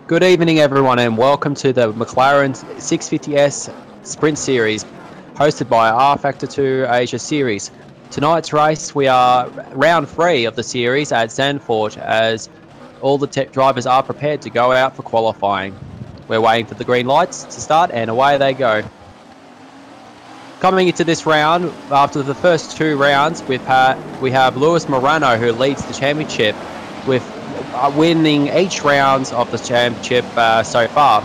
Good evening, everyone, and welcome to the McLaren 650S Sprint Series, hosted by rFactor 2 Asia Series. Tonight's race, we are round 3 of the series at Zandvoort, as all the drivers are prepared to go out for qualifying. We're waiting for the green lights to start, and away they go. Coming into this round, after the first 2 rounds, we have Lewis Morano, who leads the championship with winning each round of the championship so far.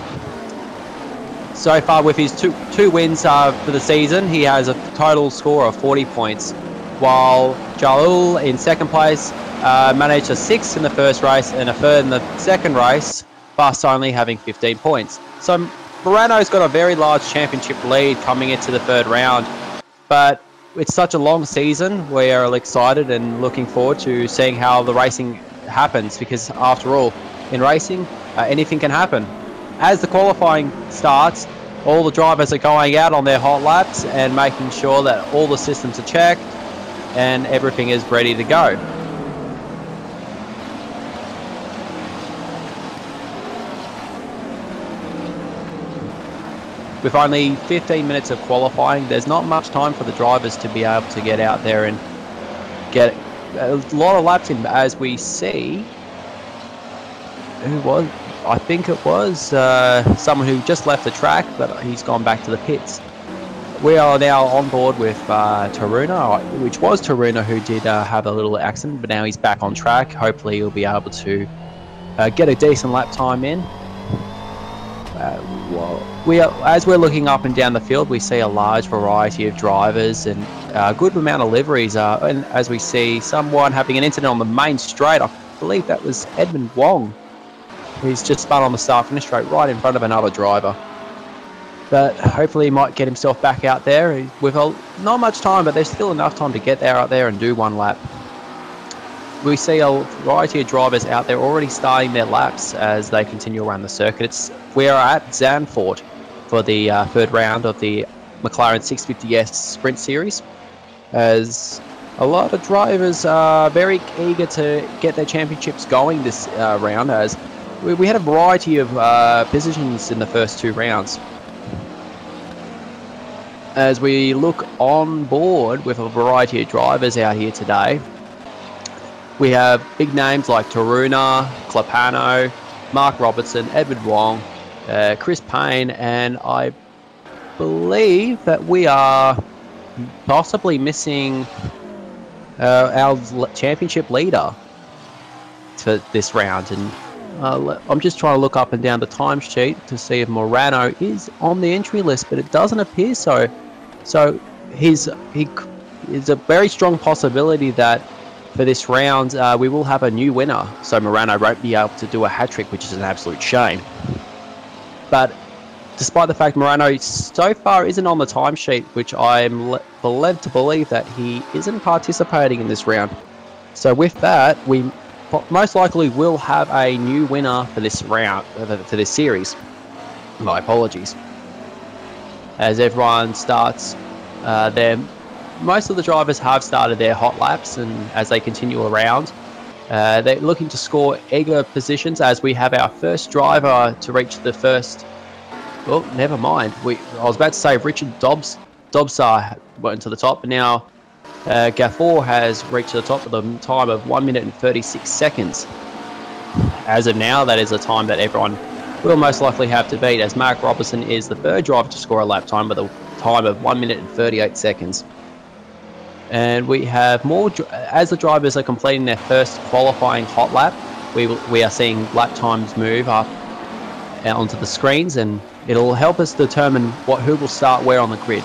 So far, with his two wins for the season, he has a total score of 40 points, while Jalul in second place managed a 6th in the first race and a 3rd in the second race, Bus only having 15 points. So Morano's got a very large championship lead coming into the 3rd round, but it's such a long season. We are excited and looking forward to seeing how the racing happens, because after all, in racing, anything can happen. As the qualifying starts, all the drivers are going out on their hot laps and making sure that all the systems are checked and everything is ready to go. With only 15 minutes of qualifying, there's not much time for the drivers to be able to get out there and get a lot of laps in, as we see. I think it was someone who just left the track, but he's gone back to the pits. We are now on board with Taruna, which was Taruna who did have a little accident, but now he's back on track. Hopefully he'll be able to get a decent lap time in. As we're looking up and down the field, we see a large variety of drivers and a good amount of liveries. And as we see someone having an incident on the main straight, I believe that was Edmund Wong. He's just spun on the start-finish straight right in front of another driver. But hopefully he might get himself back out there with not much time, but there's still enough time to get out there and do one lap. We see a variety of drivers out there already starting their laps as they continue around the circuit. We are at Zandvoort for the 3rd round of the McLaren 650S Sprint Series, as a lot of drivers are very eager to get their championships going this round, as we had a variety of positions in the first 2 rounds. As we look on board with a variety of drivers out here today, we have big names like Taruna, Clapano, Mark Robertson, Edward Wong, Chris Payne, and I believe that we are possibly missing our championship leader for this round. And I'm just trying to look up and down the timesheet to see if Morano is on the entry list, but it doesn't appear so. So he is a very strong possibility that for this round, we will have a new winner, so Morano won't be able to do a hat-trick, which is an absolute shame. But despite the fact Morano so far isn't on the timesheet, which I'm led to believe that he isn't participating in this round. So with that, we most likely will have a new winner for this round, for this series. My apologies. As everyone starts most of the drivers have started their hot laps, and as they continue around, they're looking to score eager positions, as we have our first driver to reach the first... Well, never mind. I was about to say Richard Dobsar went to the top, but now Gafford has reached the top with a time of 1 minute and 36 seconds. As of now, that is a time that everyone will most likely have to beat, as Mark Robertson is the 3rd driver to score a lap time with a time of 1 minute and 38 seconds. And we have more, as the drivers are completing their first qualifying hot lap, we are seeing lap times move up onto the screens, and it'll help us determine who will start where on the grid.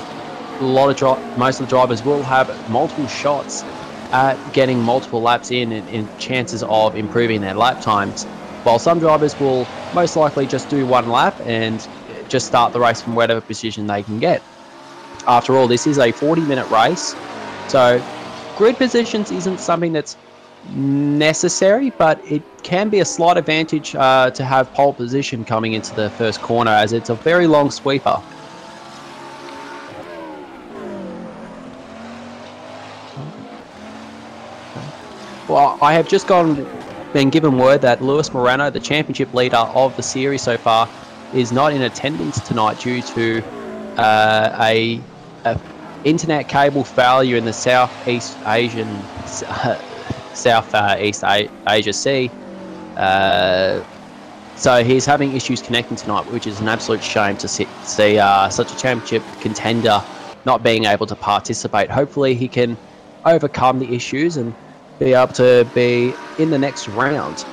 Most of the drivers will have multiple shots at getting multiple laps in chances of improving their lap times, while some drivers will most likely just do 1 lap and just start the race from whatever position they can get. After all, this is a 40-minute race, so grid positions isn't something that's necessary, but it can be a slight advantage to have pole position coming into the first corner, as it's a very long sweeper. Well, I have just been given word that Lewis Moreno, the championship leader of the series so far, is not in attendance tonight due to a internet cable failure in the Southeast Asia Sea. So he's having issues connecting tonight, which is an absolute shame to see such a championship contender not being able to participate. Hopefully he can overcome the issues and be able to be in the next round.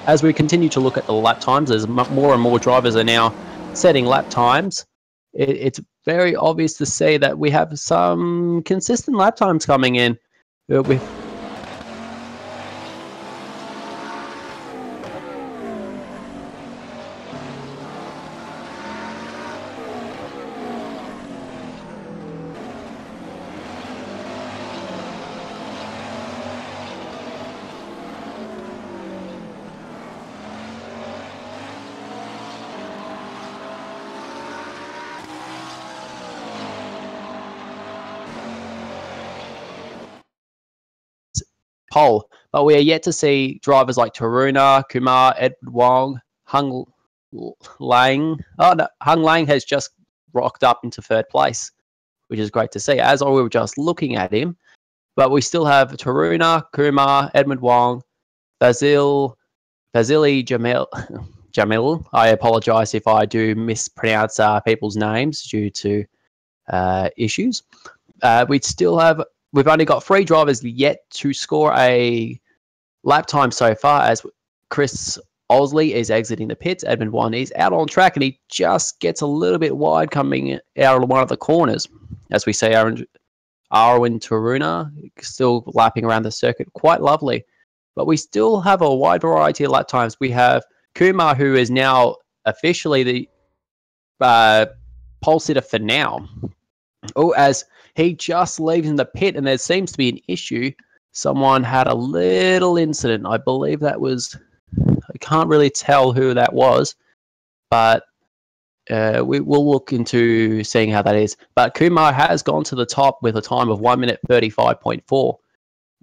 As we continue to look at the lap times, as more and more drivers are now setting lap times, it's very obvious to see that we have some consistent lap times coming in with pole, but we are yet to see drivers like Taruna, Kumar, Edward Wong, Hung Lang. Oh no, Hung Lang has just rocked up into third place, which is great to see. As we were just looking at him, but we still have Taruna, Kumar, Edmund Wong, Vasily Jamil. I apologize if I do mispronounce people's names due to issues. We've only got 3 drivers yet to score a lap time so far, as Chris Osley is exiting the pits. Edmund Wong is out on track, and he just gets a little bit wide coming out of one of the corners. As we see, Arwin Taruna still lapping around the circuit. Quite lovely. But we still have a wide variety of lap times. We have Kumar, who is now officially the pole sitter for now. Oh, as he just leaves in the pit, and there seems to be an issue. Someone had a little incident. I believe that was... I can't really tell who that was, but we will look into seeing how that is. But Kumar has gone to the top with a time of 1 minute 35.4,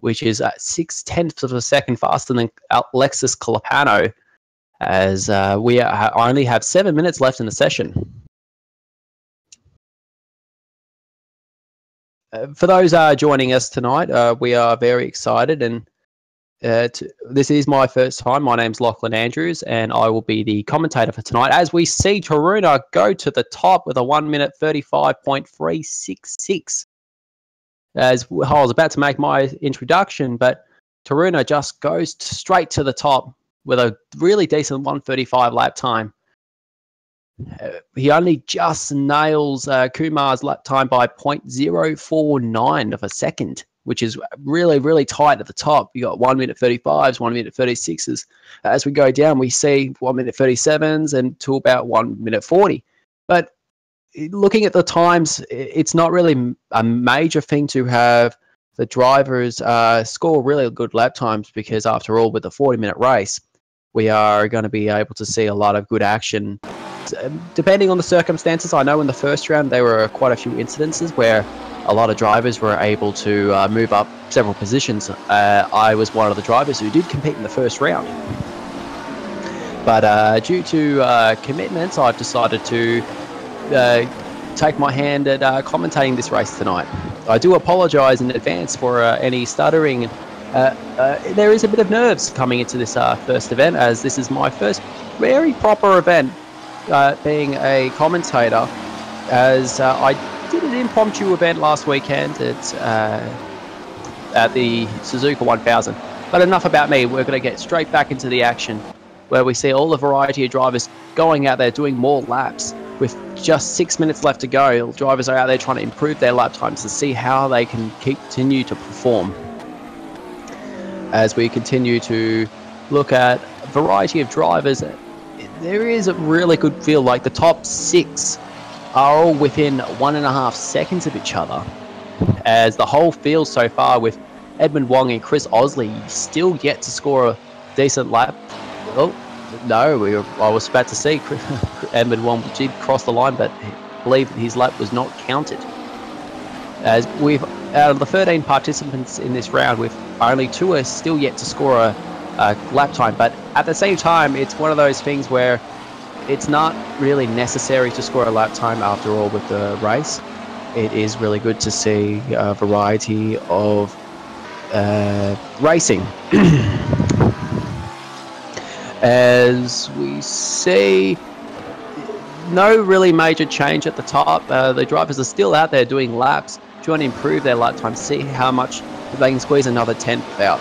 which is 0.6 of a second faster than Alexis Calapano, as we only have 7 minutes left in the session. For those joining us tonight, we are very excited, and this is my first time. My name's Lachlan Andrews, and I will be the commentator for tonight, as we see Taruna go to the top with a 1 minute 35.366. As I was about to make my introduction, but Taruna just goes straight to the top with a really decent 1:35 lap time. He only just nails Kumar's lap time by 0.049 of a second, which is really, really tight at the top. You got 1 minute 35s, 1 minute 36s. As we go down, we see 1 minute 37s and to about 1 minute 40. But looking at the times, it's not really a major thing to have the drivers score really good lap times, because after all, with a 40-minute race, we are going to be able to see a lot of good action. Depending on the circumstances, I know in the first round there were quite a few incidences where a lot of drivers were able to move up several positions. I was one of the drivers who did compete in the first round. But due to commitments, I've decided to take my hand at commentating this race tonight. I do apologise in advance for any stuttering. There is a bit of nerves coming into this first event, as this is my first very proper event being a commentator, as I did an impromptu event last weekend at the Suzuka 1000. But enough about me. We're going to get straight back into the action, where we see all the variety of drivers going out there doing more laps. With just 6 minutes left to go, drivers are out there trying to improve their lap times to see how they can continue to perform. As we continue to look at a variety of drivers, there is a really good feel. Like the top 6 are all within 1.5 seconds of each other, as the whole field so far, with Edmund Wong and Chris Osley still yet to score a decent lap. Oh no, I was about to see Edmund Wong did cross the line, but I believe his lap was not counted. As out of the 13 participants in this round, with only 2 are still yet to score a lap time. But at the same time, it's one of those things where it's not really necessary to score a lap time after all with the race. It is really good to see a variety of racing. As we see, no really major change at the top. The drivers are still out there doing laps, trying to improve their lap time, see how much they can squeeze another 10th out.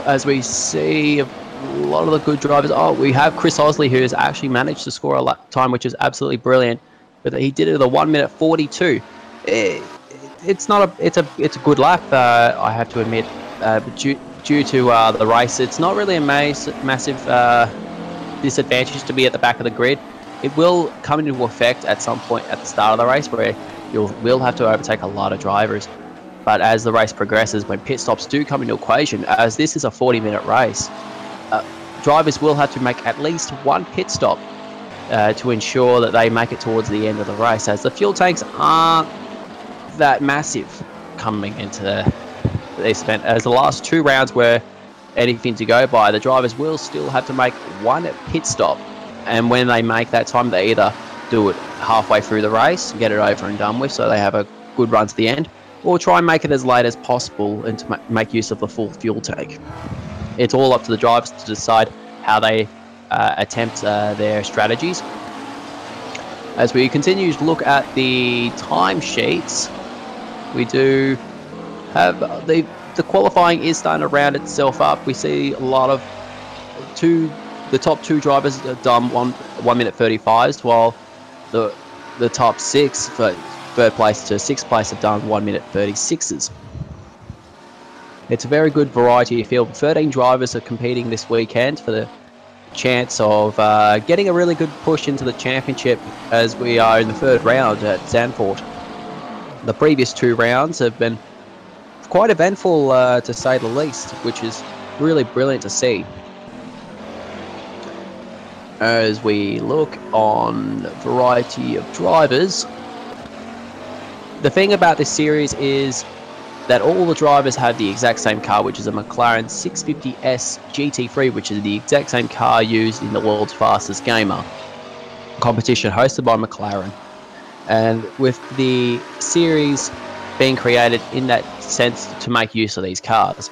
As we see a lot of the good drivers. Oh, we have Chris Osley, who has actually managed to score a lap time, which is absolutely brilliant. But he did it at a 1:42. It's a good lap, I have to admit. But due to the race, it's not really a massive disadvantage to be at the back of the grid. It will come into effect at some point at the start of the race, where you will have to overtake a lot of drivers. But as the race progresses, when pit stops do come into equation, as this is a 40-minute race, drivers will have to make at least one pit stop to ensure that they make it towards the end of the race, as the fuel tanks aren't that massive coming into this event. As the last 2 rounds were anything to go by, the drivers will still have to make one pit stop, and when they make that time, they either do it halfway through the race, get it over and done with, so they have a good run to the end, or try and make it as late as possible and to make use of the full fuel tank. It's all up to the drivers to decide how they attempt their strategies. As we continue to look at the timesheets, we do have the qualifying is starting to round itself up. We see a lot of the top 2 drivers have done 1:35s, while the top 6 for 3rd place to 6th place have done 1:36s. It's a very good variety of field. 13 drivers are competing this weekend for the chance of getting a really good push into the championship, as we are in the 3rd round at Zandvoort. The previous 2 rounds have been quite eventful, to say the least, which is really brilliant to see. As we look on variety of drivers, the thing about this series is that all the drivers have the exact same car, which is a McLaren 650S GT3, which is the exact same car used in the world's fastest gamer competition hosted by McLaren. And with the series being created in that sense to make use of these cars,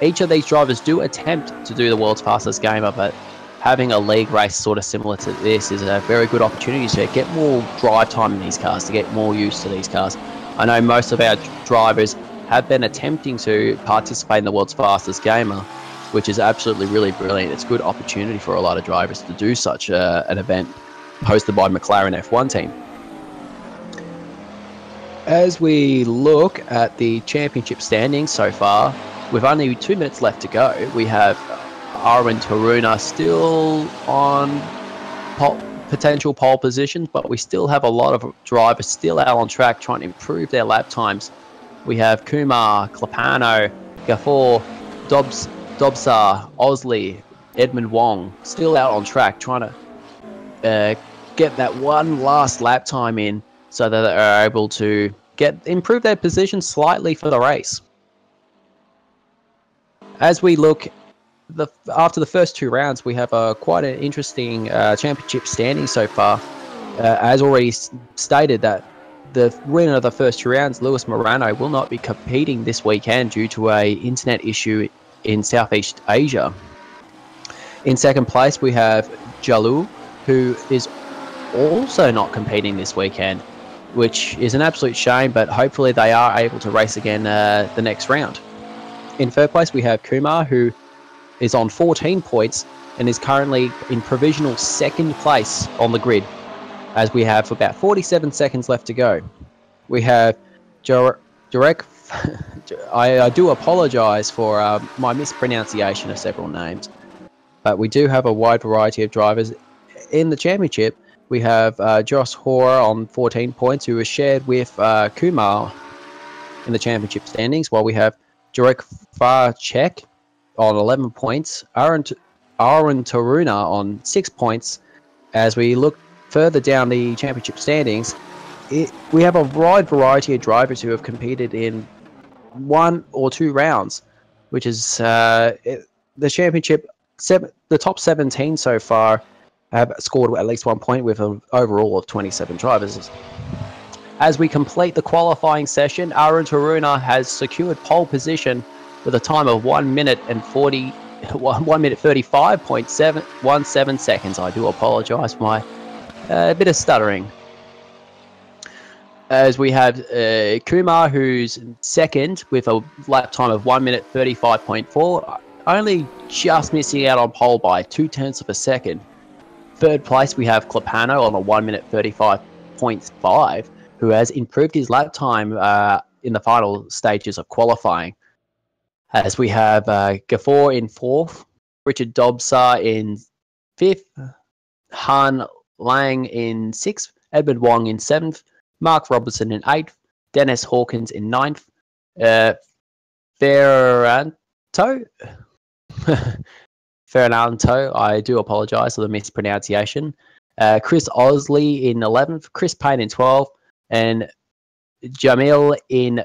each of these drivers do attempt to do the world's fastest gamer, but having a league race sort of similar to this is a very good opportunity to get more drive time in these cars, to get more used to these cars. I know most of our drivers have been attempting to participate in the world's fastest gamer, which is absolutely really brilliant. It's a good opportunity for a lot of drivers to do such an event hosted by McLaren F1 team. As we look at the championship standings so far, with only 2 minutes left to go, we have Arwen Taruna still on potential pole positions, but we still have a lot of drivers still out on track trying to improve their lap times. We have Kumar, Clapano, Gafford, Dobsar, Osley, Edmund Wong still out on track trying to get that one last lap time in, so that they are able to improve their position slightly for the race. As we look after the first 2 rounds, we have quite an interesting championship standing so far. As already stated, that the winner of the first 2 rounds, Lewis Morano, will not be competing this weekend due to an internet issue in Southeast Asia. In second place, we have Jalou, who is also not competing this weekend, which is an absolute shame, but hopefully they are able to race again the next round. In third place, we have Kumar, who is on 14 points and is currently in provisional 2nd place on the grid, as we have about 47 seconds left to go. We have Jarek. I do apologise for my mispronunciation of several names, but we do have a wide variety of drivers in the championship. We have Josh Hoare on 14 points, who is shared with Kumar in the championship standings, while we have Jurek Farchek on 11 points. Aaron Taruna on 6 points. As we look further down the championship standings, we have a wide variety of drivers who have competed in 1 or 2 rounds, which is the championship. The top 17 so far have scored at least 1 point with an overall of 27 drivers. As we complete the qualifying session, Aaron Taruna has secured pole position with a time of 1 minute 35.17 seconds. I do apologise for my bit of stuttering. As we have Kumar, who's second with a lap time of 1 minute 35.4, only just missing out on pole by 0.2 of a second. Third place, we have Clapano on a 1 minute 35.5, who has improved his lap time in the final stages of qualifying. As we have Gafford in 4th, Richard Dobsar in 5th, Han Lang in 6th, Edward Wong in 7th, Mark Robertson in 8th, Dennis Hawkins in 9th, Ferranto, I do apologise for the mispronunciation, Chris Osley in 11th, Chris Payne in 12th, and Jamil in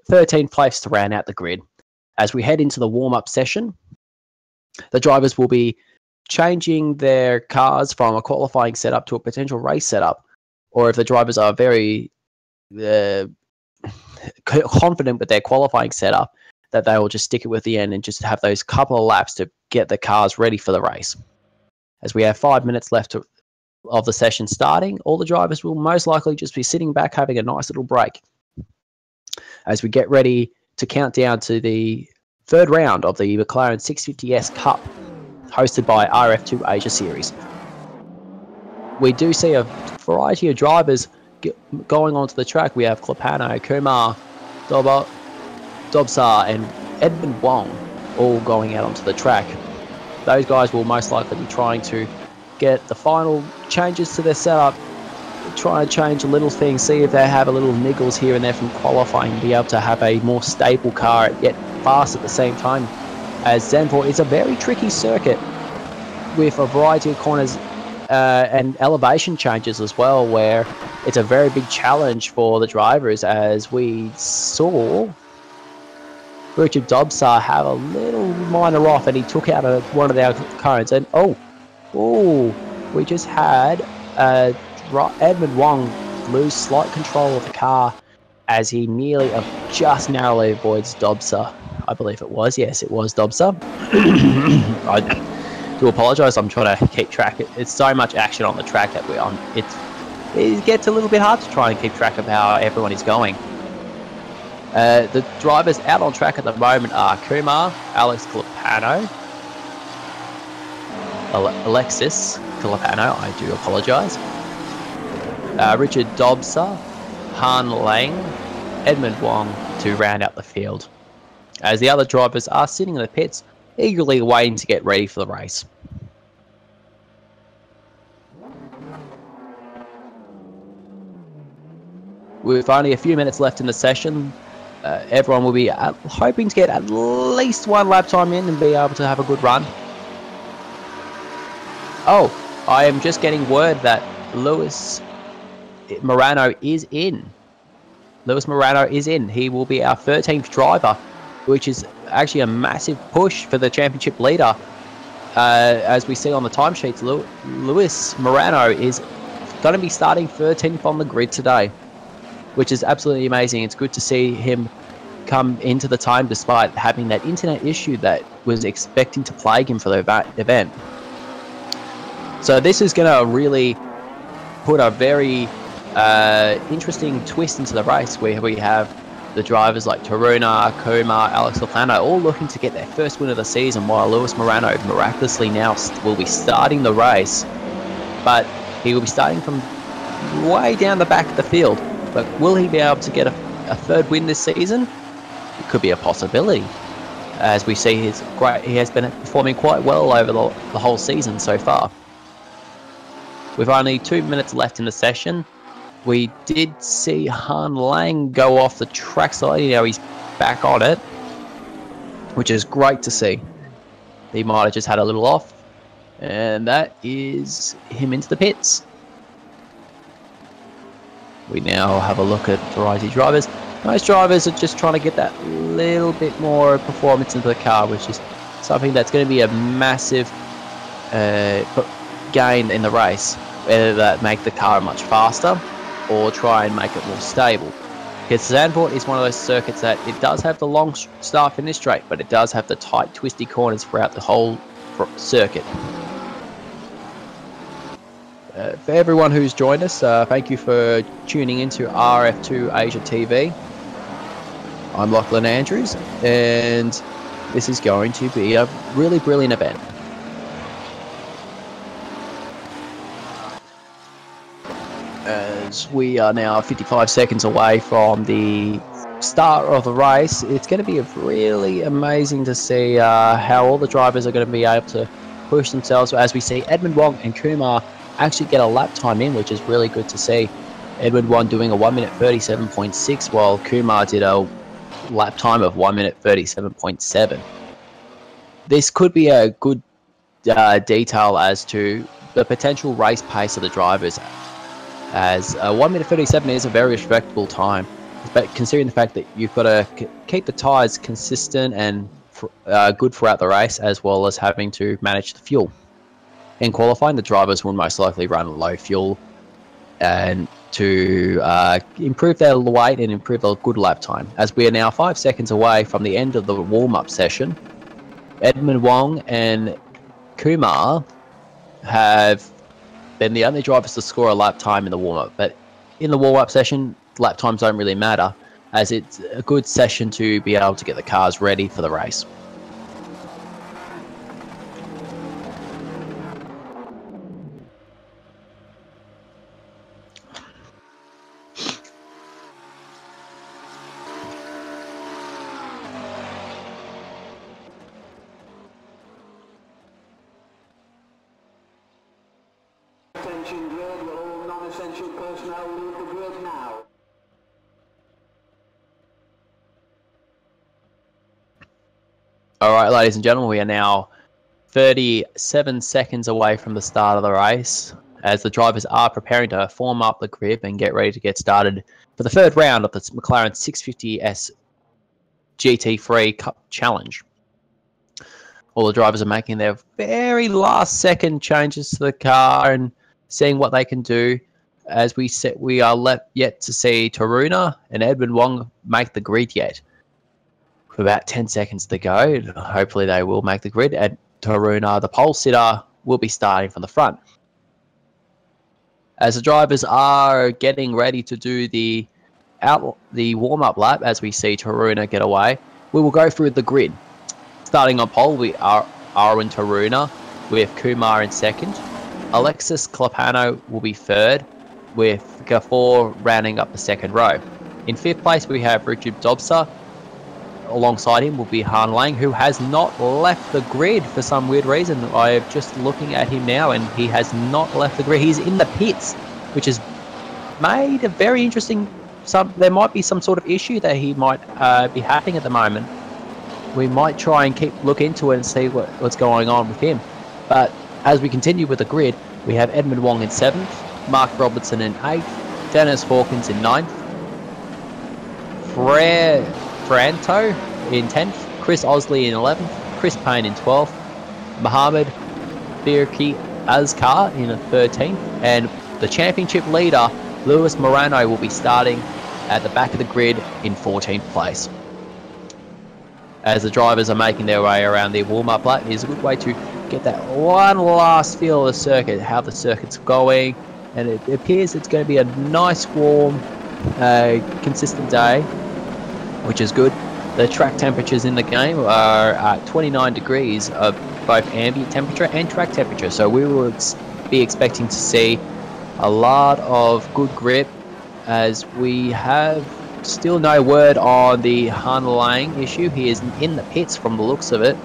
13th place to round out the grid. As we head into the warm-up session, the drivers will be changing their cars from a qualifying setup to a potential race setup, or if the drivers are very confident with their qualifying setup, that they will just stick it with the end and just have those couple of laps to get the cars ready for the race. As we have 5 minutes left of the session starting, all the drivers will most likely just be sitting back having a nice little break as we get ready to count down to the third round of the McLaren 650S Cup, hosted by RF2 Asia Series. We do see a variety of drivers going onto the track. We have Clapano, Kumar, Dobsar, and Edmund Wong all going out onto the track. Those guys will most likely be trying to get the final changes to their setup, try and change little things, see if they have a little niggles here and there from qualifying, be able to have a more stable car yet fast at the same time, as Zandvoort is a very tricky circuit with a variety of corners and elevation changes as well, where it's a very big challenge for the drivers, as we saw Richard Dobsar have a little minor off and he took out one of our cones, and we just had Edmund Wong lose slight control of the car as he nearly just narrowly avoids Dobsar. I believe it was. Yes, it was Dobsar. I do apologise. I'm trying to keep track. It's so much action on the track that we're on. It gets a little bit hard to try and keep track of how everyone is going. The drivers out on track at the moment are Kumar, Alex Clapano, Alexis Clapano, I do apologise, Richard Dobsar, Han Lang, Edmund Wong to round out the field, as the other drivers are sitting in the pits eagerly waiting to get ready for the race. With only a few minutes left in the session, everyone will be hoping to get at least one lap time in and be able to have a good run. Oh, I am just getting word that Luis Morano is in. Luis Morano is in. He will be our 13th driver, which is actually a massive push for the championship leader. As we see on the timesheets, Luis Morano is going to be starting 13th on the grid today, which is absolutely amazing. It's good to see him come into the time despite having that internet issue that was expecting to plague him for the event. So this is going to really put a very interesting twist into the race, where we have the drivers like Taruna, Kumar, Alex Lafano all looking to get their first win of the season, while Luis Morano miraculously now will be starting the race, but he will be starting from way down the back of the field. But will he be able to get a third win this season? It could be a possibility, as we see he has been performing quite well over the whole season so far. With only 2 minutes left in the session, we did see Han Lang go off the track slightly. Now he's back on it. which is great to see. He might have just had a little off, and that is him into the pits. We now have a look at variety drivers. Most drivers are just trying to get that little bit more performance into the car, which is something that's going to be a massive gain in the race, whether that make the car much faster or try and make it more stable. Because Zandvoort is one of those circuits that it does have the long start finish straight, but it does have the tight twisty corners throughout the whole circuit. For everyone who's joined us, thank you for tuning into RF2 Asia TV. I'm Lachlan Andrews, and this is going to be a really brilliant event. As we are now 55 seconds away from the start of the race, it's going to be really amazing to see how all the drivers are going to be able to push themselves. As we see Edmund Wong and Kumar actually get a lap time in, which is really good to see. Edmund Wong doing a 1 minute 37.6, while Kumar did a lap time of 1 minute 37.7. This could be a good detail as to the potential race pace of the drivers, as 1 minute 37 is a very respectable time, but considering the fact that you've got to keep the tyres consistent and good throughout the race, as well as having to manage the fuel. In qualifying, the drivers will most likely run low fuel and to improve their weight and improve a good lap time. As we are now 5 seconds away from the end of the warm-up session, Edmund Wong and Kumar have been the only drivers to score a lap time in the warm-up. But in the warm-up session, lap times don't really matter, as it's a good session to be able to get the cars ready for the race. Attention grid, will all non-essential personnel leave the grid now? All right, ladies and gentlemen, we are now 37 seconds away from the start of the race, as the drivers are preparing to form up the grid and get ready to get started for the third round of the McLaren 650S GT3 Cup Challenge. All the drivers are making their very last second changes to the car and seeing what they can do. As we are yet to see Taruna and Edmund Wong make the grid yet. With about 10 seconds to go, hopefully they will make the grid. And Taruna, the pole sitter, will be starting from the front. As the drivers are getting ready to do the warm-up lap, as we see Taruna get away, we will go through the grid. Starting on pole, we are Arwin Taruna with Kumar in second. Alexis Clapano will be third, with Gafor rounding up the second row. In fifth place, we have Richard Dobsa. Alongside him will be Han Lang, who has not left the grid for some weird reason. I'm just looking at him now, and he has not left the grid. He's in the pits, which has made a very interesting... there might be some sort of issue that he might be happening at the moment. We might try and look into it and see what's going on with him. But as we continue with the grid, we have Edmund Wong in 7th, Mark Robertson in 8th, Dennis Hawkins in 9th, Franto in 10th, Chris Osley in 11th, Chris Payne in 12th, Mohammed Birki Azkar in 13th, and the championship leader, Luis Morano, will be starting at the back of the grid in 14th place. As the drivers are making their way around the warm-up lap, it is a good way to get that one last feel of the circuit, how the circuit's going, and it appears it's going to be a nice, warm, consistent day, which is good. The track temperatures in the game are at 29 degrees of both ambient temperature and track temperature, so we will be expecting to see a lot of good grip, as we have still no word on the Han Lang issue. He is in the pits from the looks of it,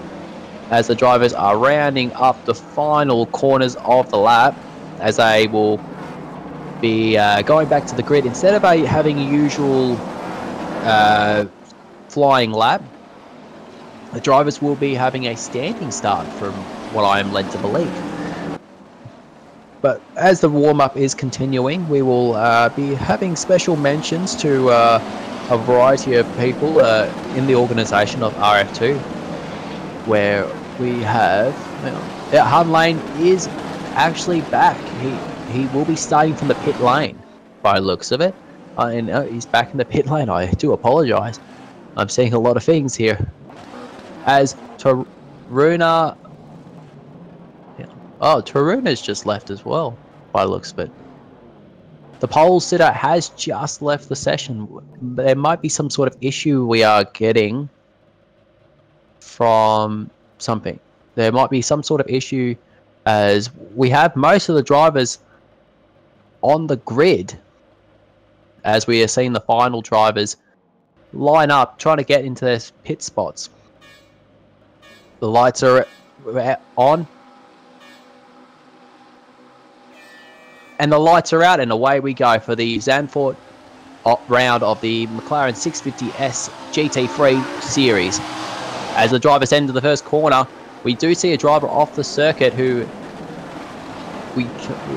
as the drivers are rounding up the final corners of the lap, as they will be going back to the grid. Instead of having a usual flying lap, the drivers will be having a standing start from what I am led to believe. But as the warm-up is continuing, we will be having special mentions to a variety of people in the organisation of RF2, where we have Han Lane is actually back. He will be starting from the pit lane by the looks of it. And he's back in the pit lane. I do apologise. I'm seeing a lot of things here. As Taruna... Oh, Taruna's just left as well, by the looks of it. The pole sitter has just left the session. There might be some sort of issue we are getting from something. There might be some sort of issue as we have most of the drivers on the grid, as we are seeing the final drivers line up trying to get into their pit spots. The lights are on and the lights are out, and away we go for the Zandvoort round of the McLaren 650S GT3 series. As the drivers enter the first corner, we do see a driver off the circuit who we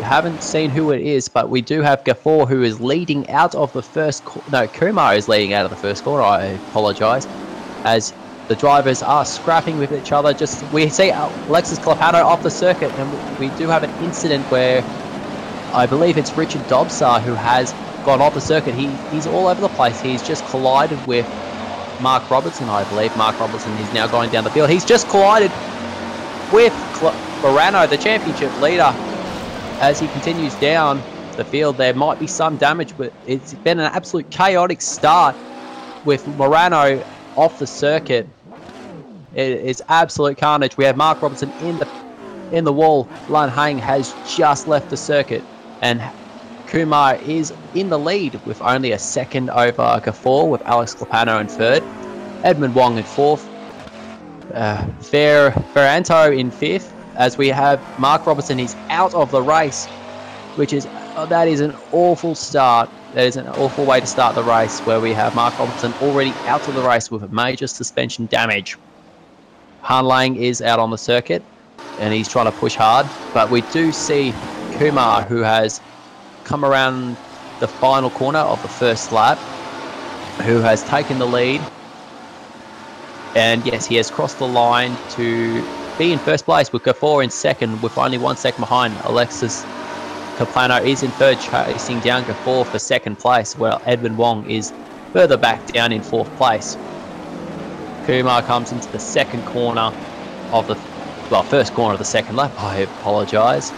haven't seen who it is, but we do have Gafford who is leading out of the first no, Kumar is leading out of the first corner. I apologise. As the drivers are scrapping with each other, we see Alexis Clapano off the circuit, and we do have an incident where I believe it's Richard Dobsar who has gone off the circuit. He's all over the place. He's just collided with Mark Robertson, I believe. Mark Robertson is now going down the field. He's just collided with Morano, the championship leader. As he continues down the field, there might be some damage, but it's been an absolute chaotic start with Morano off the circuit. It's absolute carnage. We have Mark Robertson in the wall. Lan Hang has just left the circuit, and Kumar is in the lead with only a second over Gafford, with Alex Clapano in third, Edmund Wong in fourth, Ferranto in fifth. As we have Mark Robertson, he's out of the race, that is an awful start. That is an awful way to start the race, where we have Mark Robertson already out of the race with a major suspension damage. Han Lang is out on the circuit, and he's trying to push hard, but we do see Kumar, who has come around the final corner of the first lap, who has taken the lead, and yes, he has crossed the line to be in first place, with Gafford in second with only 1 second behind. Alexis Caplano is in third, chasing down Gafford for second place, while Edwin Wong is further back down in fourth place. Kumar comes into the second corner of the first corner of the second lap. I apologise,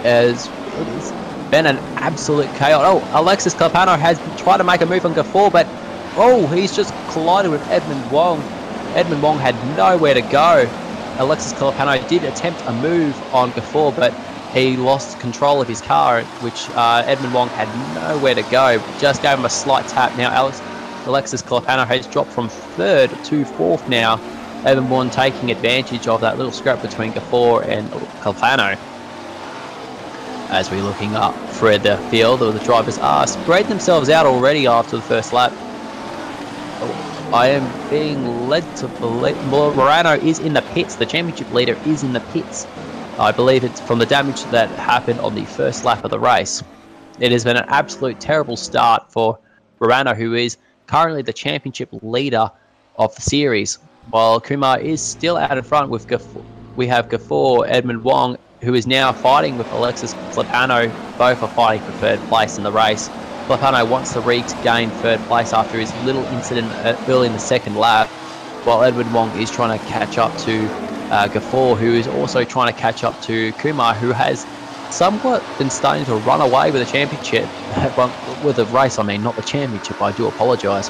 as it's been an absolute chaos. Oh, Alexis Caplano has tried to make a move on Gafford, but he's just collided with Edmund Wong. Edmund Wong had nowhere to go. Alexis Caplano did attempt a move on Gafford, but he lost control of his car, which Edmund Wong had nowhere to go. Just gave him a slight tap. Now Alexis Caplano has dropped from third to fourth now. Edmund Wong taking advantage of that little scrap between Gafford and Caplano. As we're looking up through the field, the drivers are spread themselves out already after the first lap. I am being led to believe Morano is in the pits. The championship leader is in the pits. I believe it's from the damage that happened on the first lap of the race. It has been an absolute terrible start for Morano, who is currently the championship leader of the series, while Kumar is still out in front with Gafford. We have Gafford, Edmund Wong, who is now fighting with Alexis Clapano. Both are fighting for third place in the race. Clapano wants to regain third place after his little incident early in the second lap, while Edward Wong is trying to catch up to Gafford, who is also trying to catch up to Kumar, who has somewhat been starting to run away with the championship. With the race, I mean, not the championship, I do apologise.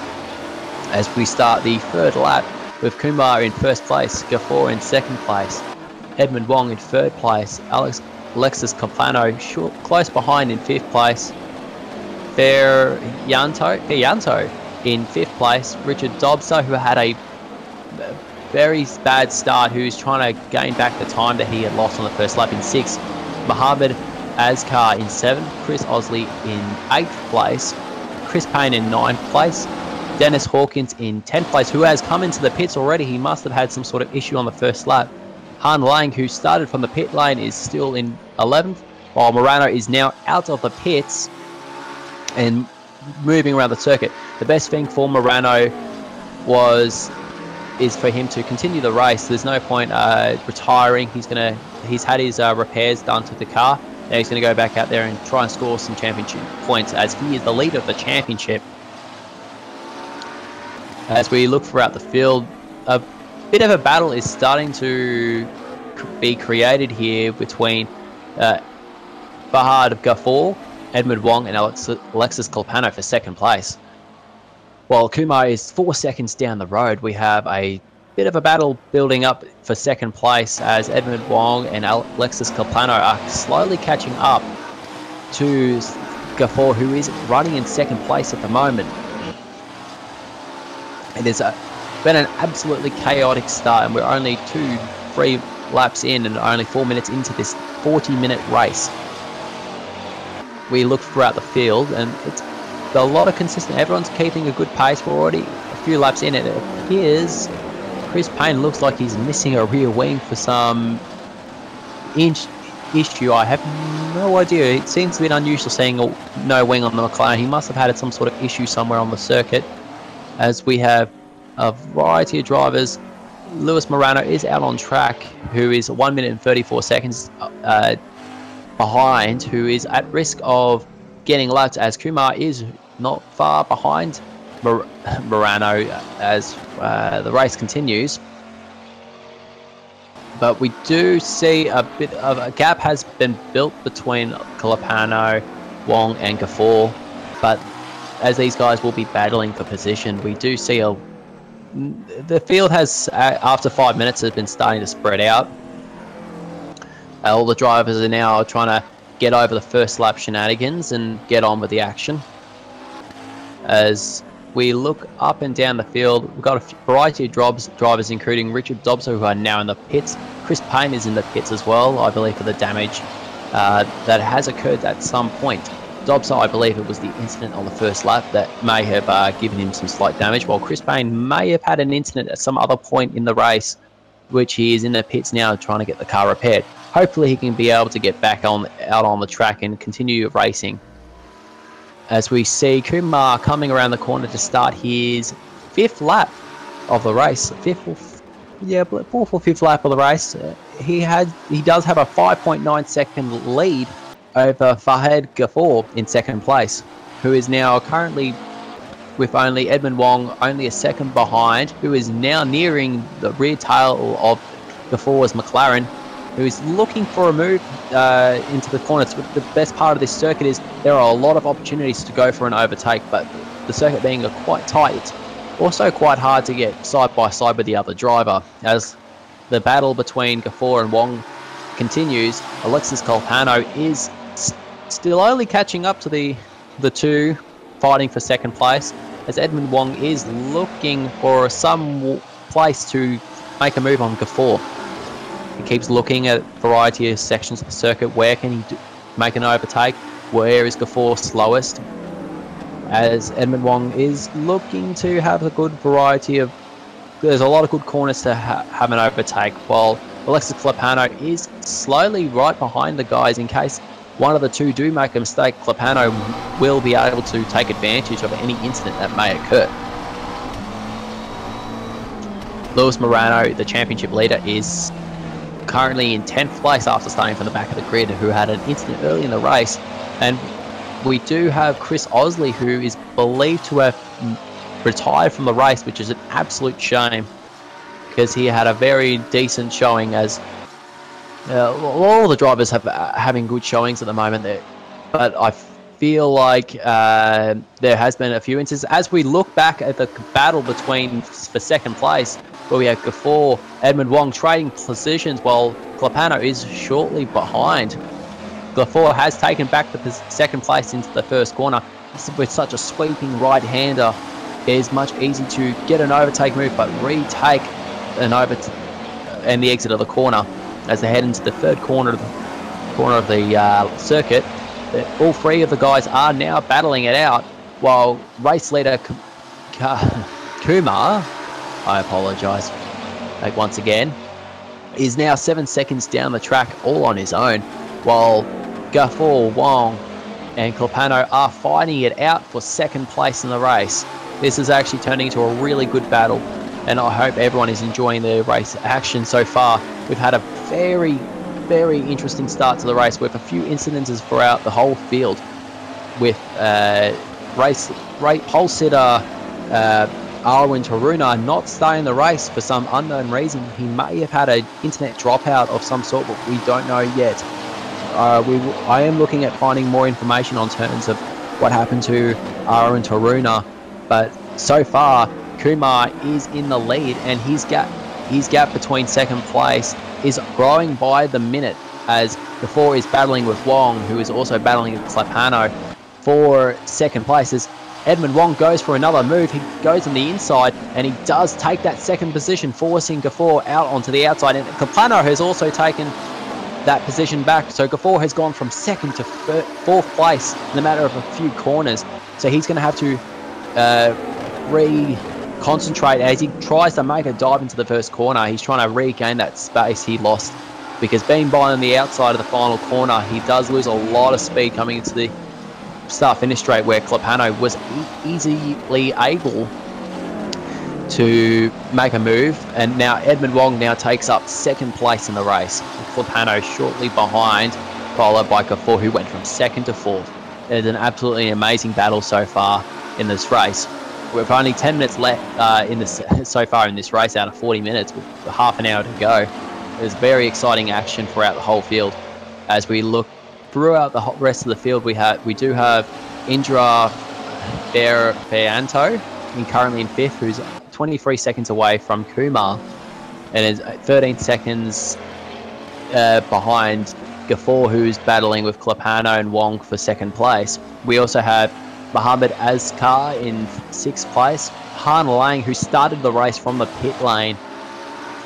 As we start the third lap with Kumar in first place, Gafford in second place, Edmund Wong in third place, Alexis Caplano close behind in fifth place, Ferranto in fifth place, Richard Dobser, who had a very bad start, who's trying to gain back the time that he had lost on the first lap, in sixth, Mohammed Azkar in seventh, Chris Osley in eighth place, Chris Payne in ninth place, Dennis Hawkins in 10th place, who has come into the pits already. He must have had some sort of issue on the first lap. Han Lang, who started from the pit lane, is still in 11th, while Morano is now out of the pits and moving around the circuit. The best thing for Morano is for him to continue the race. There's no point retiring. He's had his repairs done to the car. Now he's going to go back out there and try and score some championship points, as he is the leader of the championship. As we look throughout the field, a bit of a battle is starting to be created here between Fahad Ghaffur, Edmund Wong, and Alexis Kalpano for second place. While Kumar is 4 seconds down the road, we have a bit of a battle building up for second place, as Edmund Wong and Alexis Kalpano are slowly catching up to Ghaffur, who is running in second place at the moment. It has been an absolutely chaotic start, and we're only 2-3 laps in and only 4 minutes into this 40-minute race. We look throughout the field, and it's a lot of consistent. Everyone's keeping a good pace. We're already a few laps in. It appears Chris Payne looks like he's missing a rear wing for some issue. I have no idea. It seems a bit unusual seeing no wing on the McLaren. He must have had some sort of issue somewhere on the circuit, as we have a variety of drivers. Lewis Morano is out on track, who is 1 minute and 34 seconds behind, who is at risk of getting lapped, as Kumar is not far behind Morano as the race continues. But we do see a bit of a gap has been built between Kalpano, Wong and Ghaffur, but as these guys will be battling for position, we do see the field has, after 5 minutes, has been starting to spread out. All the drivers are now trying to get over the first lap shenanigans and get on with the action. As we look up and down the field, we've got a variety of drivers, including Richard Dobson, who are now in the pits. Chris Payne is in the pits as well, I believe, for the damage that has occurred at some point. Dobson, I believe it was the incident on the first lap that may have given him some slight damage, while Chris Payne may have had an incident at some other point in the race, which he is in the pits now trying to get the car repaired. Hopefully he can be able to get back out on the track and continue racing. As we see Kumar coming around the corner to start his 5th lap of the race. Fourth or fifth lap of the race. He does have a 5.9 second lead over Fahad Ghaffur in second place, who is now currently with only Edmund Wong only a second behind, who is now nearing the rear tail of Ghaffur's McLaren, who is looking for a move into the corner. The best part of this circuit is there are a lot of opportunities to go for an overtake, but the circuit being quite tight, it's also quite hard to get side by side with the other driver. As the battle between Ghaffur and Wong continues, Alexis Kalpano is still only catching up to the two fighting for second place, as Edmund Wong is looking for some place to make a move on Ghaffur. He keeps looking at a variety of sections of the circuit. Where can he make an overtake? Where is Ghaffur slowest? As Edmund Wong is looking to have a good variety of... There's a lot of good corners to have an overtake, while Alexis Kalpano is slowly right behind the guys. In case one of the two do make a mistake, Kalpano will be able to take advantage of any incident that may occur. Lewis Morano, the championship leader, is currently in 10th place after starting from the back of the grid, who had an incident early in the race. And we do have Chris Osley, who is believed to have retired from the race, which is an absolute shame, because he had a very decent showing, as all the drivers have having good showings at the moment there. But I feel like there has been a few instances. As we look back at the battle for second place, where we have Ghaffur, Edmund Wong trading positions, while Kalpano is shortly behind. Ghaffur has taken back the second place into the first corner. With such a sweeping right-hander, it is much easier to get an overtake move, but retake an and the exit of the corner as they head into the third corner of the circuit. All three of the guys are now battling it out, while race leader Kumar, I apologise, once again, is now 7 seconds down the track all on his own, while Gafor, Wong and Clapano are fighting it out for second place in the race. This is actually turning into a really good battle, and I hope everyone is enjoying the race action so far. We've had a very, very interesting start to the race with a few incidences throughout the whole field, with pole sitter Arwin Taruna not starting the race for some unknown reason. He may have had an internet dropout of some sort, but we don't know yet. I am looking at finding more information on terms of what happened to Arwin Taruna, but so far Kumar is in the lead, and his gap between second place is growing by the minute, as Gafor is battling with Wong, who is also battling with Clapano for second place. As Edmund Wong goes for another move, he goes on the inside, and he does take that second position, forcing Gafor out onto the outside, and Clapano has also taken that position back. So Gafor has gone from second to fourth place in a matter of a few corners. So he's going to have to concentrate as he tries to make a dive into the first corner. He's trying to regain that space he lost, because being by on the outside of the final corner, he does lose a lot of speed coming into the start-finish straight, where Clapano was easily able to make a move. And now Edmund Wong now takes up second place in the race, with Clapano shortly behind, followed by Gafor, who went from second to fourth. It's an absolutely amazing battle so far in this race. With only 10 minutes left so far in this race out of 40 minutes, with half an hour to go. There's very exciting action throughout the whole field. As we look throughout the rest of the field, we do have Indra Ferranto currently in fifth, who's 23 seconds away from Kumar, and is 13 seconds behind Gafor, who's battling with Clapano and Wong for second place. We also have Mohammed Azkar in sixth place. Han Lang, who started the race from the pit lane,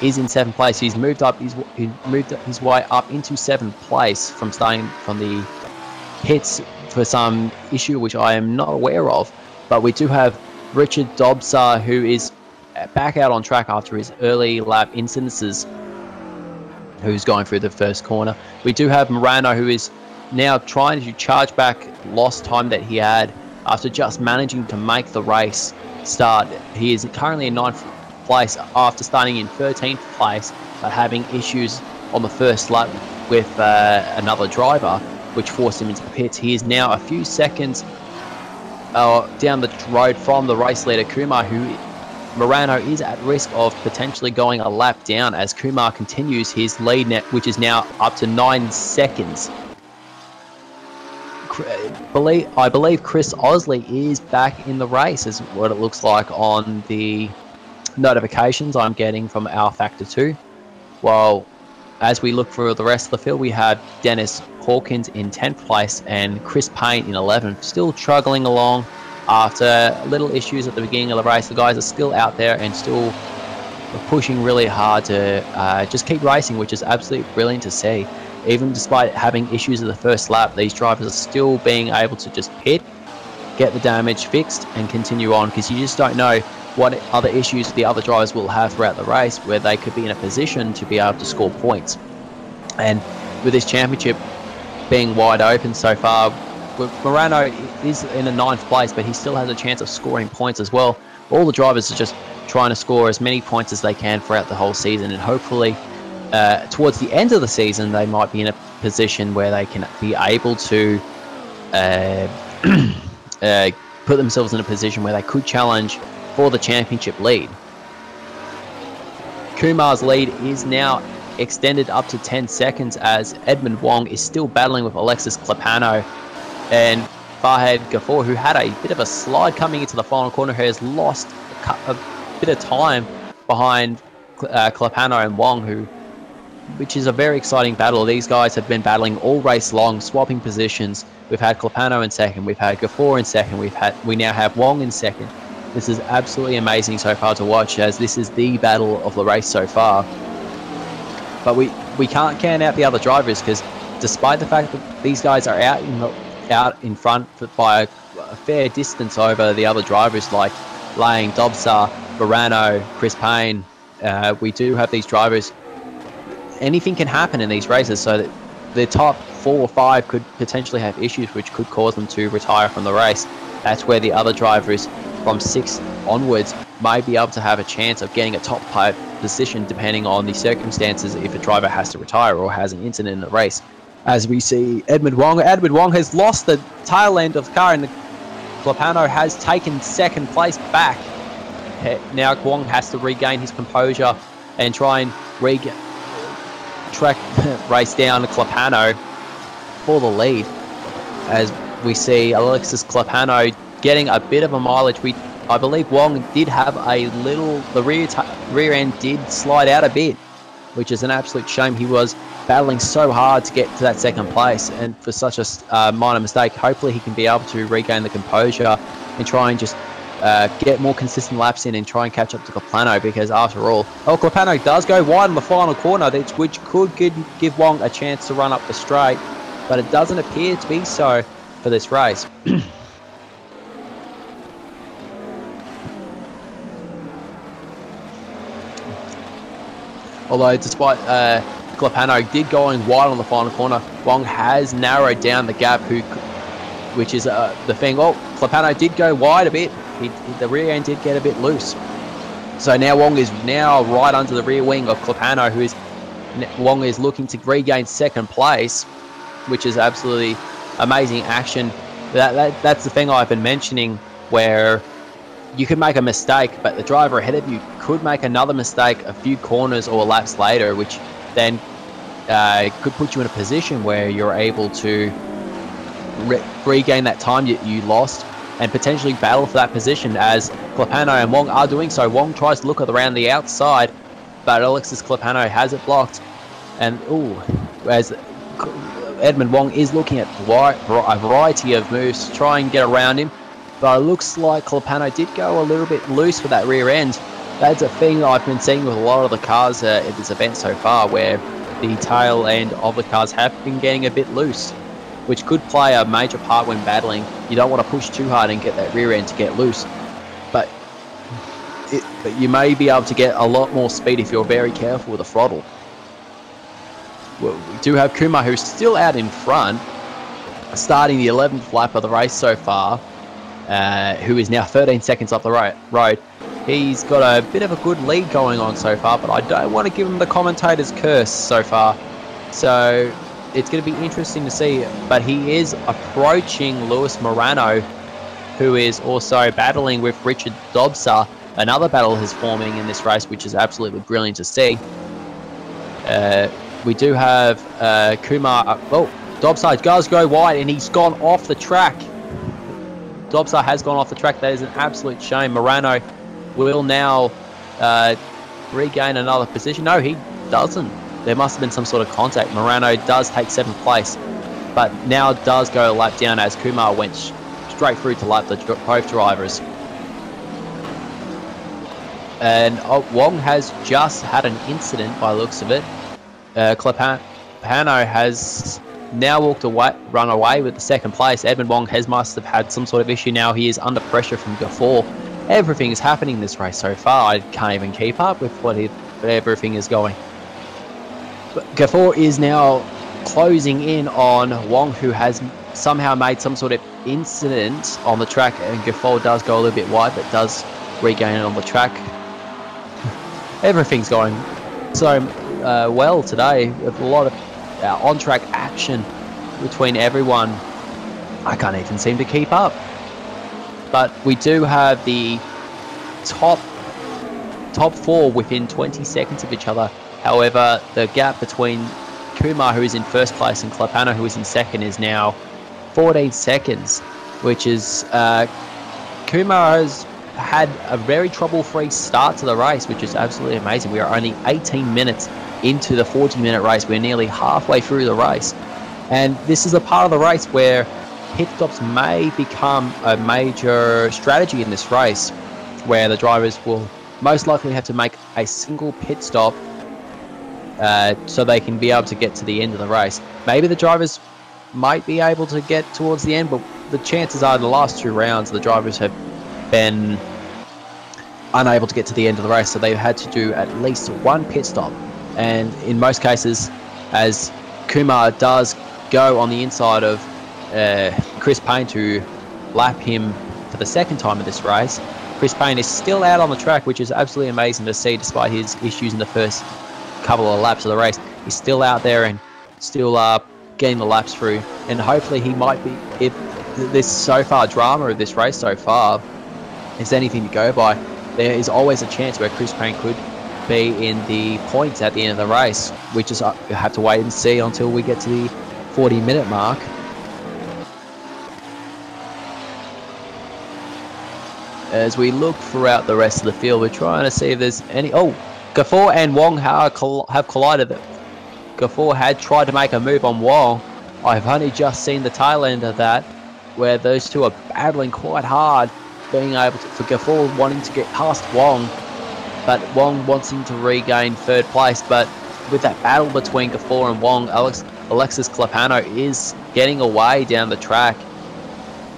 is in seventh place. He's moved his way up into seventh place from starting from the pits for some issue which I am not aware of. But we do have Richard Dobsar, who is back out on track after his early lap incidences, who's going through the first corner. We do have Morano, who is now trying to charge back lost time that he had after just managing to make the race start. He is currently in ninth place after starting in 13th place, but having issues on the first lap with another driver, which forced him into the pits. He is now a few seconds down the road from the race leader Kumar, who Morano is at risk of potentially going a lap down, as Kumar continues his lead net, which is now up to 9 seconds. I believe Chris Osley is back in the race, is what it looks like on the notifications I'm getting from rFactor 2. While as we look through the rest of the field, we have Dennis Hawkins in 10th place and Chris Payne in 11th, still struggling along after little issues at the beginning of the race. The guys are still out there and still pushing really hard to just keep racing, which is absolutely brilliant to see. Even despite having issues at the first lap, these drivers are still being able to just pit, get the damage fixed, and continue on, because you just don't know what other issues the other drivers will have throughout the race, where they could be in a position to be able to score points. And with this championship being wide open so far, Morano is in a 9th place, but he still has a chance of scoring points as well. All the drivers are just trying to score as many points as they can throughout the whole season, and hopefully towards the end of the season they might be in a position where they can be able to put themselves in a position where they could challenge for the championship lead. Kumar's lead is now extended up to 10 seconds, as Edmund Wong is still battling with Alexis Clapano, and Farhad Gafor, who had a bit of a slide coming into the final corner, has lost a bit of time behind Clapano and Wong, which is a very exciting battle. These guys have been battling all race long, swapping positions. We've had Clapano in second, we've had Gafor in second, we now have Wong in second. This is absolutely amazing so far to watch, as this is the battle of the race so far. But we can't count out the other drivers, because despite the fact that these guys are out in front by a fair distance over the other drivers like Lang, Dobsar, Morano, Chris Payne. We do have these drivers. Anything can happen in these races, so that the top 4 or 5 could potentially have issues which could cause them to retire from the race. That's where the other drivers from 6 onwards may be able to have a chance of getting a top 5 position depending on the circumstances if a driver has to retire or has an incident in the race. As we see Edmund Wong has lost the tail end of the car, and the Clapano has taken 2nd place back. Now Wong has to regain his composure and try and race down Clapano for the lead. As we see Alexis Clapano getting a bit of a mileage. I believe Wong did have a little, the rear end did slide out a bit, which is an absolute shame. He was battling so hard to get to that 2nd place, and for such a minor mistake, hopefully he can be able to regain the composure and try and just get more consistent laps in and try and catch up to Clapano, because after all, Clapano does go wide in the final corner, which could give Wong a chance to run up the straight, but it doesn't appear to be so for this race. Although despite Clapano did going wide on the final corner, Wong has narrowed down the gap, which is the thing. Oh, Clapano did go wide a bit. The rear end did get a bit loose. So now Wong is now right under the rear wing of Clapano, Wong is looking to regain 2nd place, which is absolutely amazing action. That's the thing I've been mentioning, where you could make a mistake, but the driver ahead of you could make another mistake a few corners or laps later, which then could put you in a position where you're able to regain that time you lost and potentially battle for that position, as Clapano and Wong are doing so. Wong tries to look around the outside, but Alexis Clapano has it blocked. And as Edmund Wong is looking at a variety of moves to try and get around him, but it looks like Clapano did go a little bit loose for that rear end. That's a thing I've been seeing with a lot of the cars at this event so far, where the tail end of the cars have been getting a bit loose, which could play a major part when battling. You don't want to push too hard and get that rear end to get loose, but you may be able to get a lot more speed if you're very careful with the throttle. Well, we do have Kumar, who's still out in front, starting the 11th lap of the race so far, who is now 13 seconds up the road. He's got a bit of a good lead going on so far, but I don't want to give him the commentator's curse so far. So it's going to be interesting to see, but he is approaching Luis Morano, who is also battling with Richard Dobsar. Another battle is forming in this race, which is absolutely brilliant to see. We do have Kumar. Dobsar does go wide, and he's gone off the track. Dobsar has gone off the track. That is an absolute shame. Morano will now regain another position. No, he doesn't. There must have been some sort of contact. Morano does take 7th place, but now does go a lap down as Kumar went straight through to lap both drivers. And Wong has just had an incident by the looks of it. Clapano has now run away with the 2nd place. Edmund Wong must have had some sort of issue now. He is under pressure from Gafford. Everything is happening in this race so far. I can't even keep up with what everything is going. But Gafford is now closing in on Wong, who has somehow made some sort of incident on the track, and Gafford does go a little bit wide, but does regain it on the track. Everything's going so well today, with a lot of on-track action between everyone. I can't even seem to keep up. But we do have the top 4 within 20 seconds of each other. However, the gap between Kumar, who is in 1st place, and Clapano, who is in 2nd, is now 14 seconds, which is Kumar has had a very trouble-free start to the race, which is absolutely amazing. We are only 18 minutes into the 40-minute race. We're nearly halfway through the race, and this is a part of the race where pit stops may become a major strategy in this race, where the drivers will most likely have to make a single pit stop so they can be able to get to the end of the race. Maybe the drivers might be able to get towards the end, but the chances are the last 2 rounds the drivers have been unable to get to the end of the race, so they've had to do at least one pit stop. And in most cases, as Kumar does go on the inside of Chris Payne to lap him for the second time in this race, Chris Payne is still out on the track, which is absolutely amazing to see despite his issues in the first couple of laps of the race. He's still out there and still getting the laps through, and hopefully he might be, if this so far drama of this race so far is anything to go by, there is always a chance where Chris Payne could be in the points at the end of the race. We just have to wait and see until we get to the 40-minute mark. As we look throughout the rest of the field, we're trying to see if there's any... Oh, Gafford and Wong have collided. Gafford had tried to make a move on Wong. I've only just seen the tail end of that, where those two are battling quite hard, being able to, for Gafford wanting to get past Wong, but Wong wanting to regain third place. But with that battle between Gafford and Wong, Alexis Clapano is getting away down the track,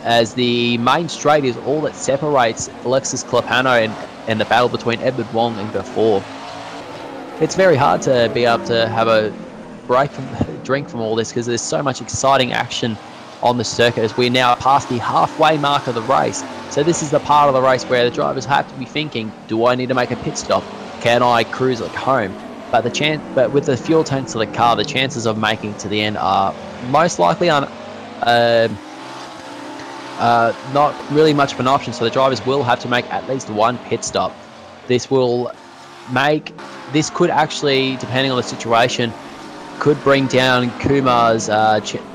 as the main straight is all that separates Alexis Clapano and the battle between Edward Wong and Gafford. It's very hard to be able to have a drink from all this, because there's so much exciting action on the circuit as we're now past the halfway mark of the race. So this is the part of the race where the drivers have to be thinking, do I need to make a pit stop? Can I cruise like home? But with the fuel tanks of the car, the chances of making it to the end are most likely not really much of an option, so the drivers will have to make at least one pit stop. This could actually, depending on the situation, could bring down Kumar's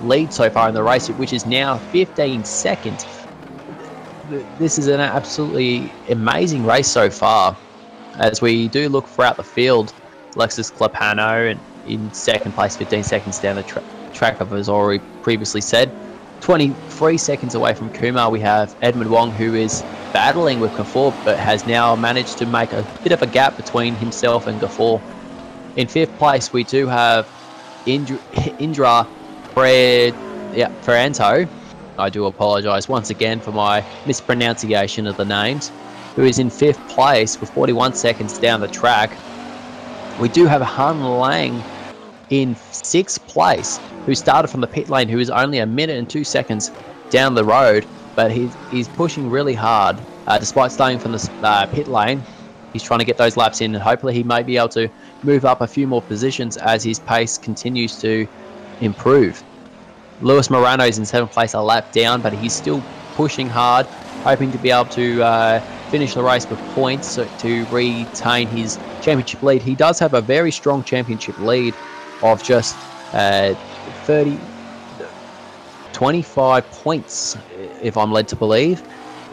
lead so far in the race, which is now 15 seconds. This is an absolutely amazing race so far. As we do look throughout the field, Alexis Clapano in second place, 15 seconds down the track, as already previously said. 23 seconds away from Kumar, we have Edmund Wong, who is battling with Gafford, but has now managed to make a bit of a gap between himself and Gafford. In fifth place, we do have Indra Ferranto. I do apologise once again for my mispronunciation of the names, who is in fifth place with 41 seconds down the track. We do have Han Lang in sixth place, who started from the pit lane, who is only a minute and 2 seconds down the road, but he's pushing really hard. Despite starting from the pit lane, he's trying to get those laps in, and hopefully he might be able to move up a few more positions as his pace continues to improve. Lewis Morano's in seventh place, a lap down, but he's still pushing hard, hoping to be able to finish the race with points to retain his championship lead. He does have a very strong championship lead of just 25 points, if I'm led to believe,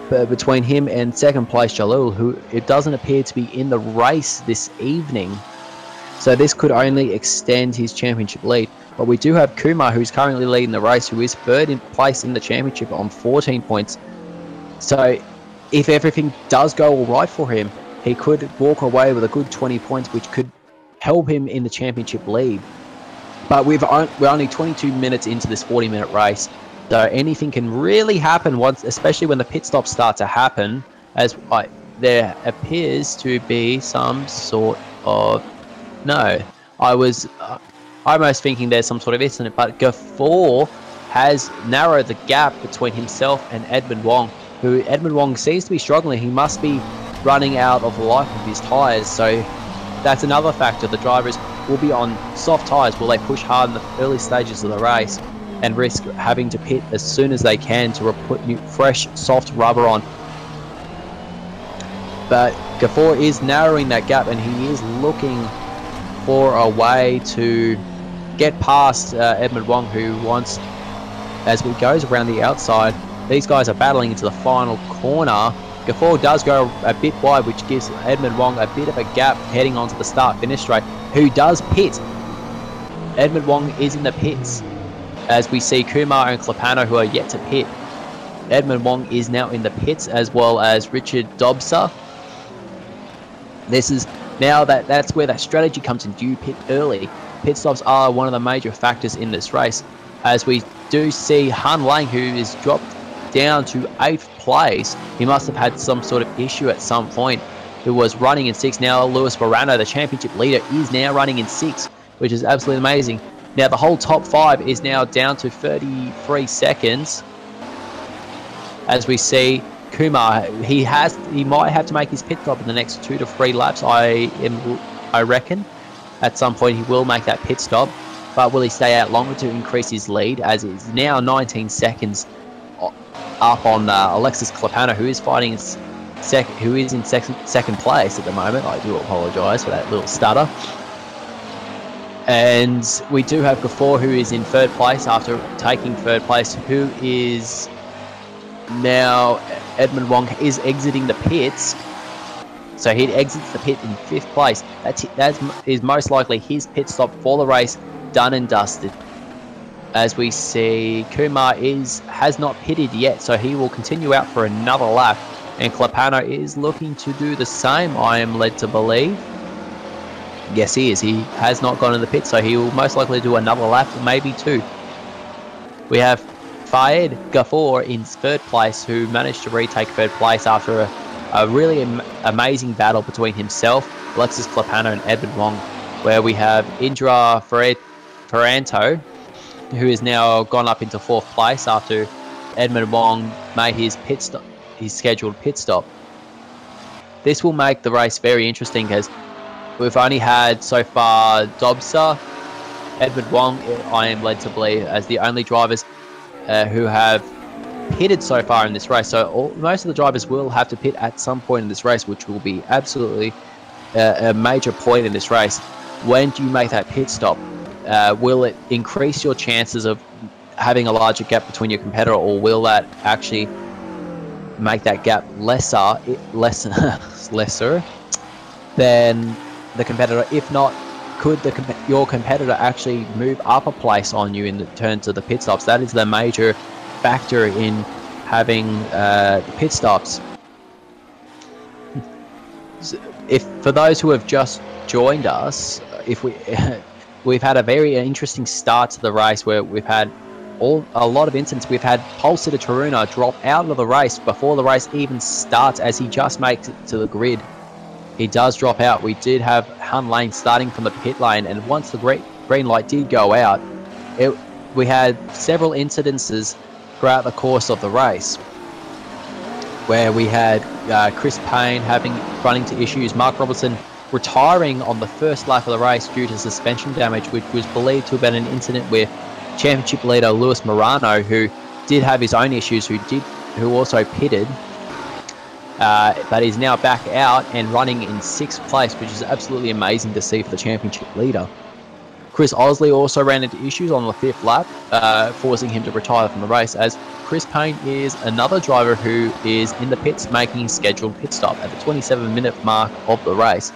between him and second place Jalul, who it doesn't appear to be in the race this evening. So this could only extend his championship lead. But we do have Kumar, who's currently leading the race, who is third in place in the championship on 14 points. So if everything does go all right for him, he could walk away with a good 20 points, which could help him in the championship lead. But we're only 22 minutes into this 40-minute race, so anything can really happen once, especially when the pit stops start to happen, as there appears to be some sort of... No, I was almost thinking there's some sort of incident, but Gafford has narrowed the gap between himself and Edmund Wong, who Edmund Wong seems to be struggling. He must be running out of the life of his tyres, so that's another factor. The drivers will be on soft tyres. Will they push hard in the early stages of the race and risk having to pit as soon as they can to put new, fresh, soft rubber on? But Gafford is narrowing that gap, and he is looking for a way to get past Edmund Wong, who wants, as he goes around the outside, these guys are battling into the final corner. Gafford does go a bit wide, which gives Edmund Wong a bit of a gap heading onto the start-finish straight, who does pit. Edmund Wong is in the pits, as we see Kumar and Clapano, who are yet to pit. Edmund Wong is now in the pits, as well as Richard Dobser. This is now that's where that strategy comes in. Do you pit early? Pit stops are one of the major factors in this race, as we do see Han Lang, who is dropped down to 8th place. He must have had some sort of issue at some point, who was running in 6th. Now Luis Morano, the championship leader, is now running in 6th, which is absolutely amazing. Now the whole top 5 is now down to 33 seconds. As we see Kumar, he might have to make his pit stop in the next 2 to 3 laps. I reckon at some point he will make that pit stop, but will he stay out longer to increase his lead, as it's now 19 seconds up on Alexis Clapano, who is fighting in second place at the moment. I do apologise for that little stutter. And we do have Gafour, who is in 3rd place after taking 3rd place, who is now Edmund Wong is exiting the pits. So he exits the pit in 5th place. That is most likely his pit stop for the race, done and dusted. As we see, Kumar has not pitted yet, so he will continue out for another lap. And Clapano is looking to do the same, I am led to believe. Yes, he is. He has not gone in the pit, so he will most likely do another lap, maybe 2. We have Fayed Gafour in 3rd place, who managed to retake 3rd place after a really amazing battle between himself, Alexis Clapano, and Edmund Wong, where we have Indra Ferranto, who has now gone up into 4th place after Edmund Wong made his scheduled pit stop. This will make the race very interesting, because we've only had so far Dobsa, Edmund Wong, I am led to believe, as the only drivers who have pitted so far in this race. So most of the drivers will have to pit at some point in this race, which will be absolutely a major point in this race. When do you make that pit stop? Will it increase your chances of having a larger gap between your competitor, or will that actually make that gap lesser than the competitor? If not, could your competitor actually move up a place on you in the terms of the pit stops? That is the major factor in having pit stops. If for those who have just joined us, we've had a very interesting start to the race, where we've had a lot of incidents. We've had pole sitter Taruna drop out of the race before the race even starts, as he just makes it to the grid. He does drop out. We did have Hun Lane starting from the pit lane, and once the green light did go out, we had several incidences throughout the course of the race, where we had Chris Payne running into issues, Mark Robertson retiring on the first lap of the race due to suspension damage, which was believed to have been an incident with championship leader Luis Morano, who did have his own issues, who also pitted. But he's now back out and running in 6th place, which is absolutely amazing to see for the championship leader. Chris Osley also ran into issues on the 5th lap, forcing him to retire from the race, as Chris Payne is another driver who is in the pits making his scheduled pit stop at the 27-minute mark of the race.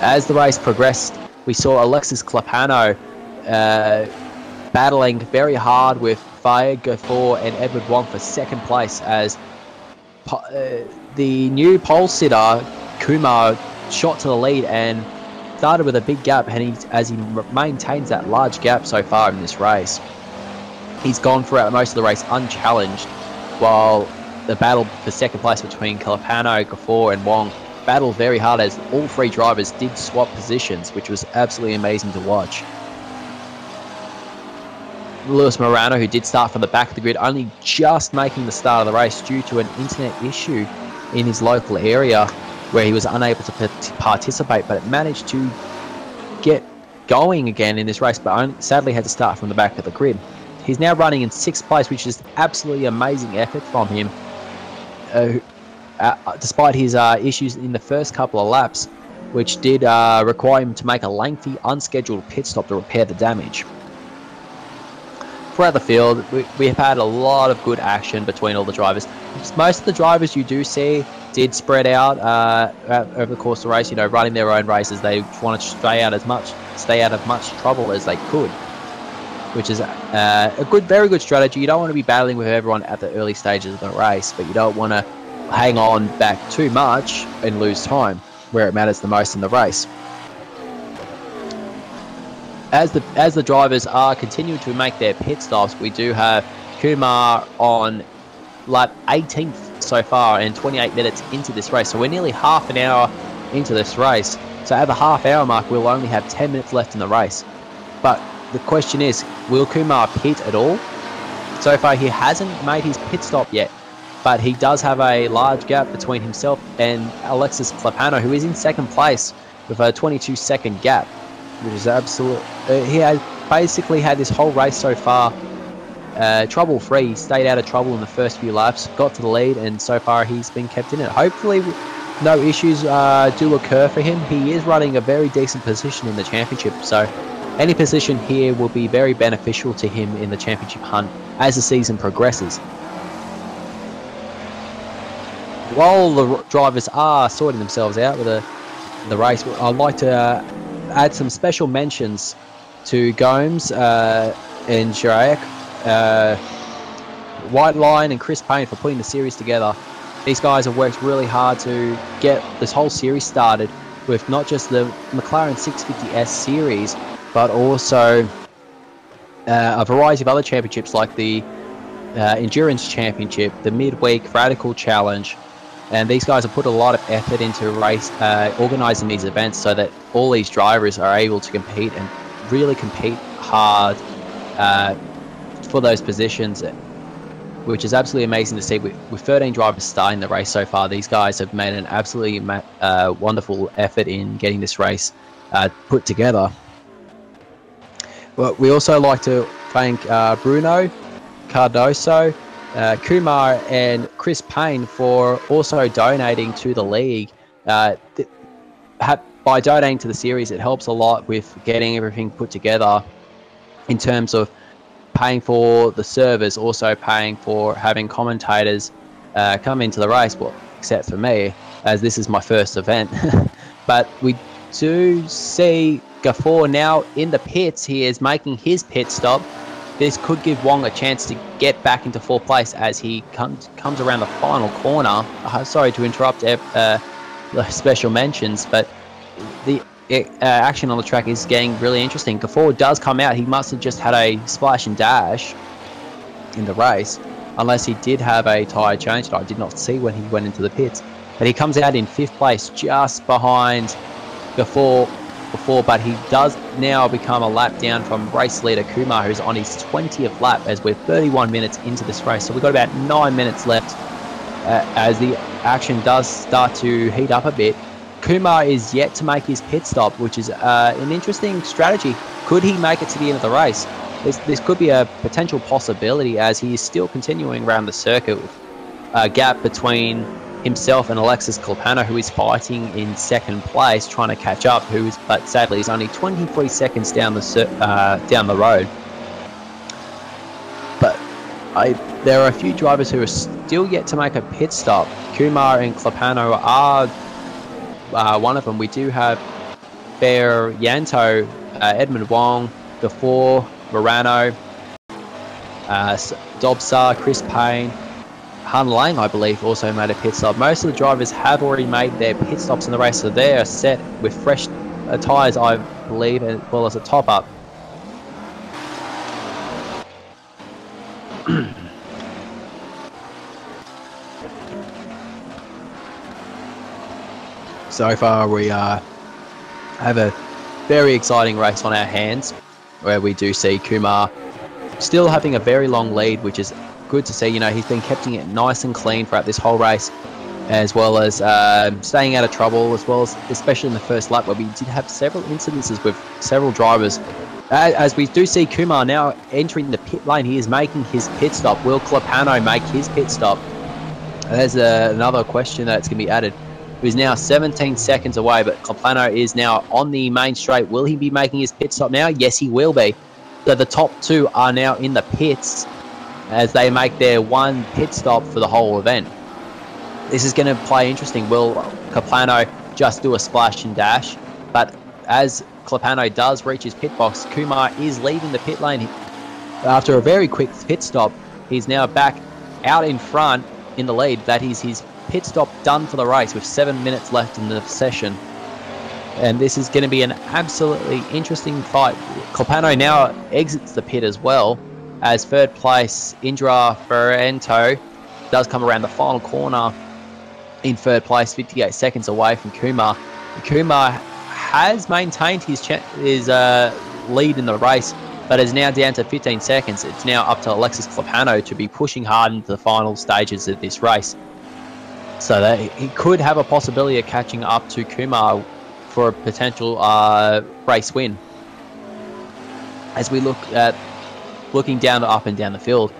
As the race progressed, we saw Alexis Clapano battling very hard with Fayed Gafour and Edward Wong for 2nd place, as the new pole sitter Kumar shot to the lead and started with a big gap, and as he maintains that large gap so far in this race. He's gone throughout most of the race unchallenged, while the battle for 2nd place between Clapano, Gafour and Wong battled very hard, as all 3 drivers did swap positions, which was absolutely amazing to watch. Luis Morano, who did start from the back of the grid, only just making the start of the race due to an internet issue in his local area, where he was unable to participate, but managed to get going again in this race, but sadly had to start from the back of the grid. He's now running in 6th place, which is absolutely amazing effort from him, despite his issues in the first couple of laps, which did require him to make a lengthy, unscheduled pit stop to repair the damage. Throughout the field, we have had a lot of good action between all the drivers. Most of the drivers you do see did spread out over the course of the race, running their own races. They wanted to stay out of much trouble as they could, which is a very good strategy. You don't want to be battling with everyone at the early stages of the race, but you don't want to hang on back too much and lose time where it matters the most in the race. As the drivers are continuing to make their pit stops, we do have Kumar on lap 18th so far and 28 minutes into this race. So we're nearly half an hour into this race. So at the half hour mark, we'll only have 10 minutes left in the race. But the question is, will Kumar pit at all? So far, he hasn't made his pit stop yet, but he does have a large gap between himself and Alexis Clepano, who is in second place with a 22-second gap, which is absolute. He has basically had this whole race so far trouble-free, stayed out of trouble in the first few laps, got to the lead, and so far he's been kept in it. Hopefully, no issues do occur for him. He is running a very decent position in the championship, so any position here will be very beneficial to him in the championship hunt as the season progresses. While the drivers are sorting themselves out with the race, I'd like to add some special mentions to Gomes and Jiraic, White Line and Chris Payne for putting the series together. These guys have worked really hard to get this whole series started with not just the McLaren 650S series, but also a variety of other championships like the Endurance Championship, the Midweek Radical Challenge. And these guys have put a lot of effort into organising these events so that all these drivers are able to compete and really compete hard for those positions, which is absolutely amazing to see. With 13 drivers starting the race so far, these guys have made an absolutely wonderful effort in getting this race put together. Well, we also like to thank Bruno, Cardoso, Kumar and Chris Payne for also donating to the league. By donating to the series, it helps a lot with getting everything put together in terms of paying for the servers, also paying for having commentators come into the race, well, except for me, as this is my first event. But we do see Gafford now in the pits. He is making his pit stop. This could give Wong a chance to get back into fourth place as he comes around the final corner. Sorry to interrupt the special mentions, but the action on the track is getting really interesting. Gafford does come out. He must have just had a splash and dash in the race, unless he did have a tyre change that I did not see when he went into the pits. But he comes out in fifth place, just behind Gafford before, but he does now become a lap down from race leader Kumar, who's on his 20th lap as we're 31 minutes into this race. So we've got about 9 minutes left as the action does start to heat up a bit. Kumar is yet to make his pit stop, which is an interesting strategy. Could he make it to the end of the race? This could be a potential possibility, as he is still continuing around the circuit with a gap between himself and Alexis Clepano, who is fighting in second place, trying to catch up. But sadly, he's only 23 seconds down the road. But there are a few drivers who are still yet to make a pit stop. Kumar and Clepano are one of them. We do have Bear Yanto, Edmund Wong, Gafford, Morano, Dobsar, Chris Payne, Han Lang, I believe, also made a pit stop. Most of the drivers have already made their pit stops in the race, so they are set with fresh tyres, I believe, as well as a top-up. So far, we have a very exciting race on our hands, where we do see Kumar still having a very long lead, which is good to see. You know, he's been keeping it nice and clean throughout this whole race, as well as staying out of trouble, as well as especially in the first lap, where we did have several incidences with several drivers. As we do see Kumar now entering the pit lane, he is making his pit stop. Will Clepano make his pit stop? There's another question that's going to be added. He's now 17 seconds away, but Clepano is now on the main straight. Will he be making his pit stop now? Yes, he will be. So the top two are now in the pits as they make their one pit stop for the whole event. This is going to play interesting. Will Clepano just do a splash and dash? But as Clepano does reach his pit box, Kumar is leaving the pit lane. After a very quick pit stop, he's now back out in front in the lead. That is his pit stop done for the race with 7 minutes left in the session. And this is going to be an absolutely interesting fight. Clepano now exits the pit as well, as third place Indra Ferrento does come around the final corner in third place, 58 seconds away from Kumar. Kumar has maintained his lead in the race, but is now down to 15 seconds. It's now up to Alexis Clepano to be pushing hard into the final stages of this race, so that he could have a possibility of catching up to Kumar for a potential race win. As we looking down up and down the field,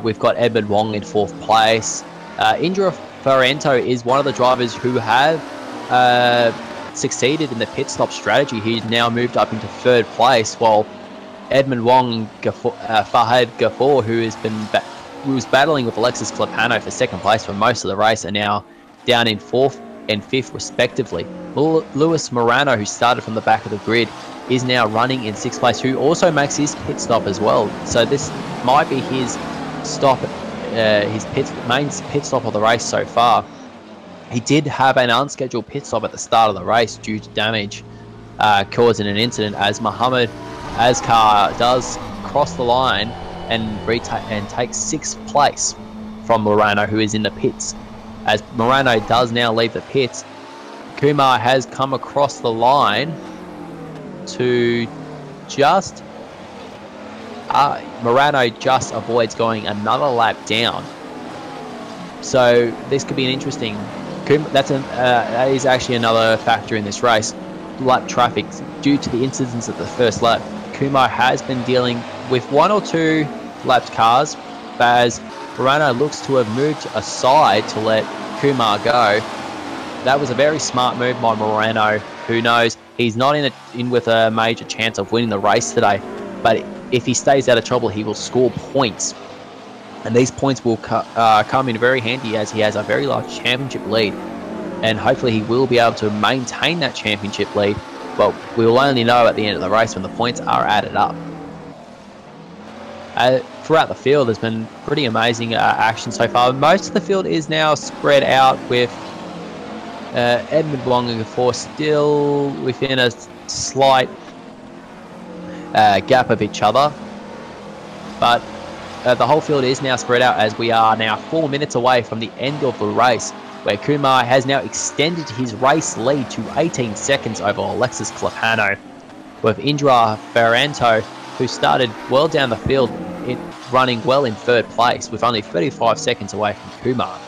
we've got Edmund Wong in 4th place. Indra Ferrento is one of the drivers who have succeeded in the pit stop strategy. He's now moved up into 3rd place, while Edmund Wong and Fahad Ghafoor, who was battling with Alexis Clepano for 2nd place for most of the race, are now down in 4th and 5th respectively. Luis Morano, who started from the back of the grid, is now running in 6th place, who also makes his pit stop as well. So this might be his stop, his main pit stop of the race so far. He did have an unscheduled pit stop at the start of the race due to damage causing an incident, as Mohammed Azkar does cross the line and take 6th place from Morano, who is in the pits. As Morano does now leave the pits, Kumar has come across the line to just Morano just avoids going another lap down. So this could be an interesting. That is actually another factor in this race. Lap traffic, due to the incidents at the first lap. Kumar has been dealing with 1 or 2 lapped cars, but as Morano looks to have moved aside to let Kumar go. That was a very smart move by Morano, who knows he's not in with a major chance of winning the race today, but if he stays out of trouble, he will score points, and these points will come in very handy, as he has a very large championship lead, and hopefully he will be able to maintain that championship lead, but we'll only know at the end of the race when the points are added up. Throughout the field, there's been pretty amazing action so far. Most of the field is now spread out, with Edmund Wong and Ghafoor still within a slight gap of each other, but the whole field is now spread out, as we are now 4 minutes away from the end of the race, where Kumar has now extended his race lead to 18 seconds over Alexis Clepano, with Indra Ferrento, who started well down the field, running well in 3rd place with only 35 seconds away from Kumar.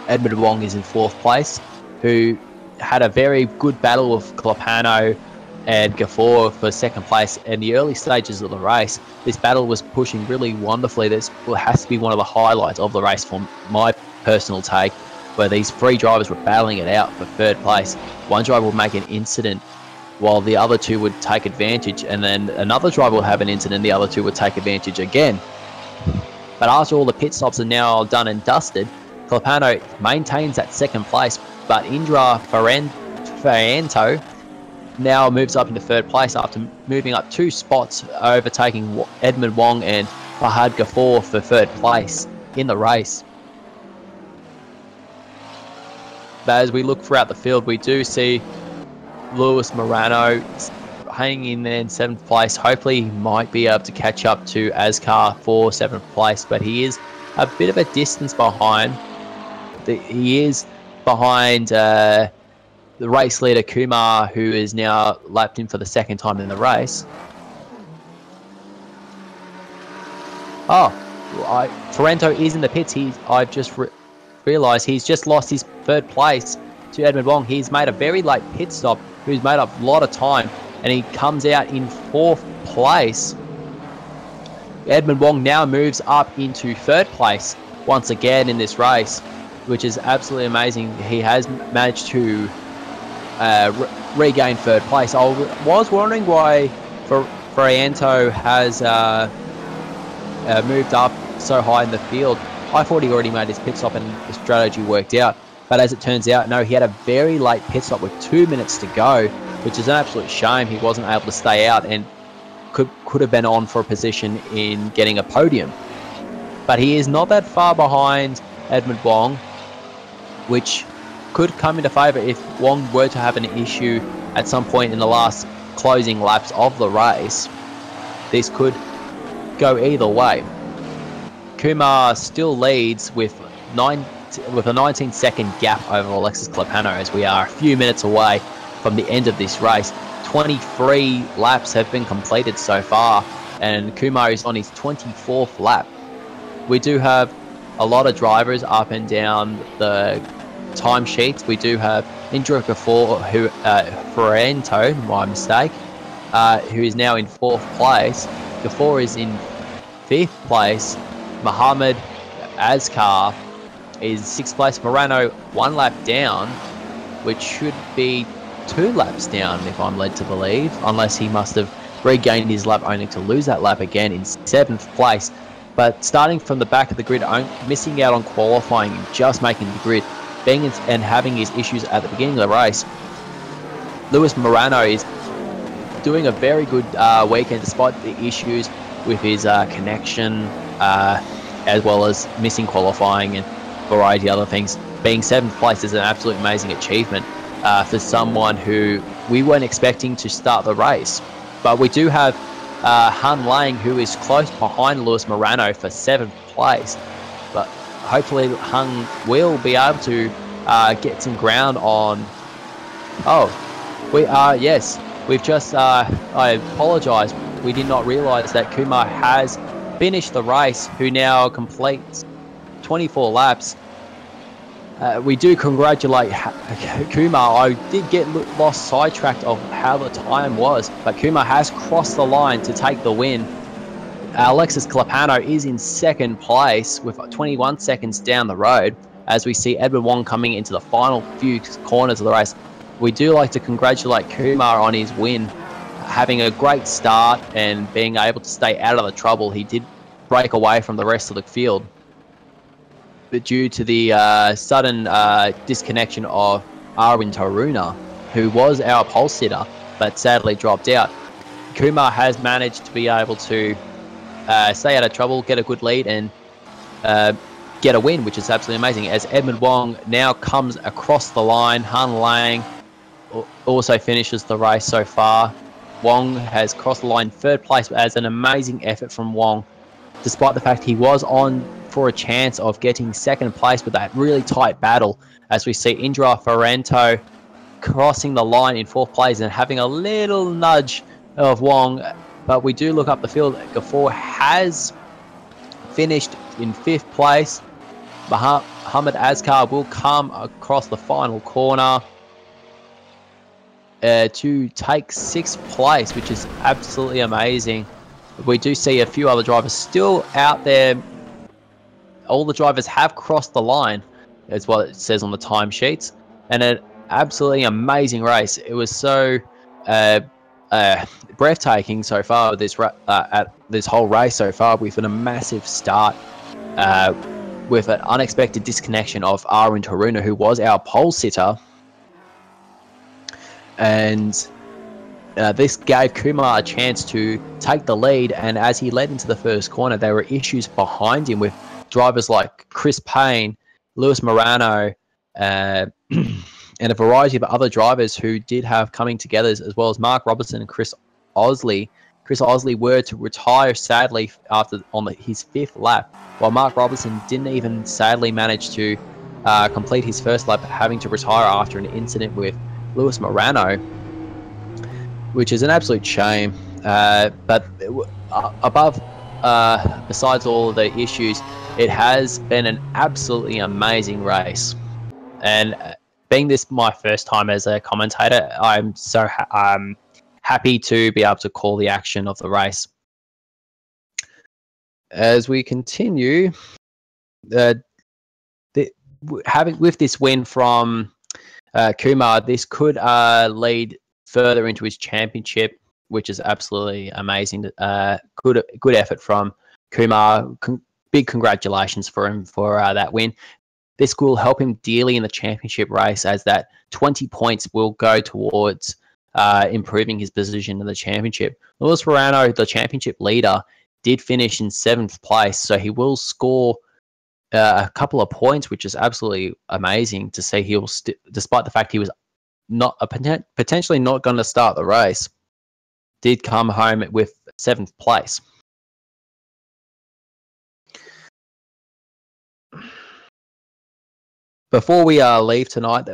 Edmund Wong is in 4th place, who had a very good battle with Clepano and Ghafoor for 2nd place in the early stages of the race. This battle was pushing really wonderfully. This has to be one of the highlights of the race from my personal take, where these 3 drivers were battling it out for 3rd place. One driver would make an incident while the other 2 would take advantage, and then another driver would have an incident, the other 2 would take advantage again. But after all the pit stops are now done and dusted, Clepano maintains that 2nd place, but Indra Ferrento now moves up into 3rd place after moving up 2 spots, overtaking Edmund Wong and Fahad Ghafoor for 3rd place in the race. But as we look throughout the field, we do see Luis Morano hanging in there in 7th place. Hopefully he might be able to catch up to Azkar for 7th place, but he is a bit of a distance behind. He is behind the race leader Kumar, who is now lapped in for the 2nd time in the race. Ferrento is in the pits. I've just realised he's just lost his 3rd place to Edmund Wong. He's made a very late pit stop, who's made up a lot of time, and he comes out in 4th place. Edmund Wong now moves up into 3rd place once again in this race, which is absolutely amazing. He has managed to regain 3rd place. I was wondering why Ferrento has moved up so high in the field. I thought he already made his pit stop and the strategy worked out. But as it turns out, no, he had a very late pit stop with 2 minutes to go, which is an absolute shame. He wasn't able to stay out and could have been on for a position in getting a podium. But he is not that far behind Edmund Wong, which could come into favour if Wong were to have an issue at some point in the last closing laps of the race. This could go either way. Kumar still leads with a 19-second gap over Alexis Clepano, as we are a few minutes away from the end of this race. 23 laps have been completed so far, and Kumar is on his 24th lap. We do have a lot of drivers up and down the timesheets. We do have Indra Ferrento, my mistake, who is now in 4th place. Gafour is in 5th place. Mohammed Azkar is 6th place. Morano 1 lap down, which should be 2 laps down, if I'm led to believe, unless he must have regained his lap only to lose that lap again, in 7th place. But starting from the back of the grid, missing out on qualifying and just making the grid, and having his issues at the beginning of the race, Luis Morano is doing a very good weekend despite the issues with his connection, as well as missing qualifying and a variety of other things. Being 7th place is an absolute amazing achievement for someone who we weren't expecting to start the race. But we do have Han Lang, who is close behind Luis Morano for 7th place. But hopefully Han will be able to get some ground on... Oh, we are, yes. We've just, I apologise, we did not realise that Kumar has finished the race, who now completes 24 laps. We do congratulate Kumar. I did get lost sidetracked of how the time was, but Kumar has crossed the line to take the win. Alexis Clepano is in 2nd place with 21 seconds down the road, as we see Edward Wong coming into the final few corners of the race. We do like to congratulate Kumar on his win, having a great start and being able to stay out of the trouble. He did break away from the rest of the field, but due to the sudden disconnection of Arwin Taruna, who was our pole sitter, but sadly dropped out, Kumar has managed to be able to stay out of trouble, get a good lead, and get a win, which is absolutely amazing. As Edmund Wong now comes across the line, Han Lang also finishes the race so far. Wong has crossed the line 3rd place as an amazing effort from Wong, despite the fact he was on for a chance of getting 2nd place with that really tight battle, as we see Indra Ferrento crossing the line in 4th place and having a little nudge of Wong. But we do look up the field. Gafour has finished in 5th place. Mohammed Azkar will come across the final corner to take 6th place, which is absolutely amazing. We do see a few other drivers still out there. All the drivers have crossed the line, is what it says on the timesheets, and an absolutely amazing race. It was so breathtaking so far with this at this whole race so far, with a massive start, with an unexpected disconnection of Arwin Taruna, who was our pole sitter, and this gave Kumar a chance to take the lead. And as he led into the first corner, there were issues behind him with drivers like Chris Payne, Luis Morano, and a variety of other drivers who did have coming together, as well as Mark Robertson and Chris Osley. Chris Osley were to retire sadly after his 5th lap, while Mark Robertson didn't even sadly manage to complete his first lap, having to retire after an incident with Luis Morano, which is an absolute shame. But besides all of the issues, it has been an absolutely amazing race. And being this my first time as a commentator, I'm so happy to be able to call the action of the race. As we continue, with this win from Kumar, this could lead further into his championship, which is absolutely amazing. Good effort from Kumar. Big congratulations for him for that win. This will help him dearly in the championship race, as that 20 points will go towards improving his position in the championship. Luis Morano, the championship leader, did finish in 7th place, so he will score a couple of points, which is absolutely amazing to see. He will, despite the fact he was potentially not going to start the race, did come home with 7th place. before we leave tonight,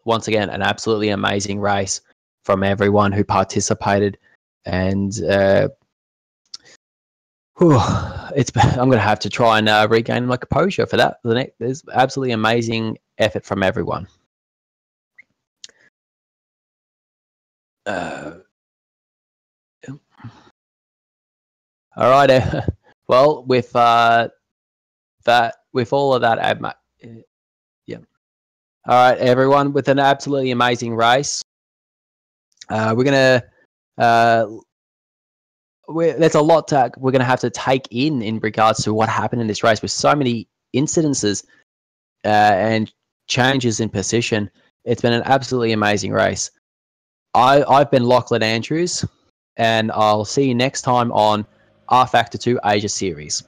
once again, an absolutely amazing race from everyone who participated, and I'm going to have to try and regain my composure for that. There's absolutely amazing effort from everyone. All right. Well, with all of that, yeah. All right, everyone, with an absolutely amazing race, we're gonna. There's a lot we're going to have to take in regards to what happened in this race, with so many incidences and changes in position. It's been an absolutely amazing race. I've been Lachlan Andrews, and I'll see you next time on rFactor 2 Asia Series.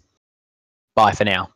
Bye for now.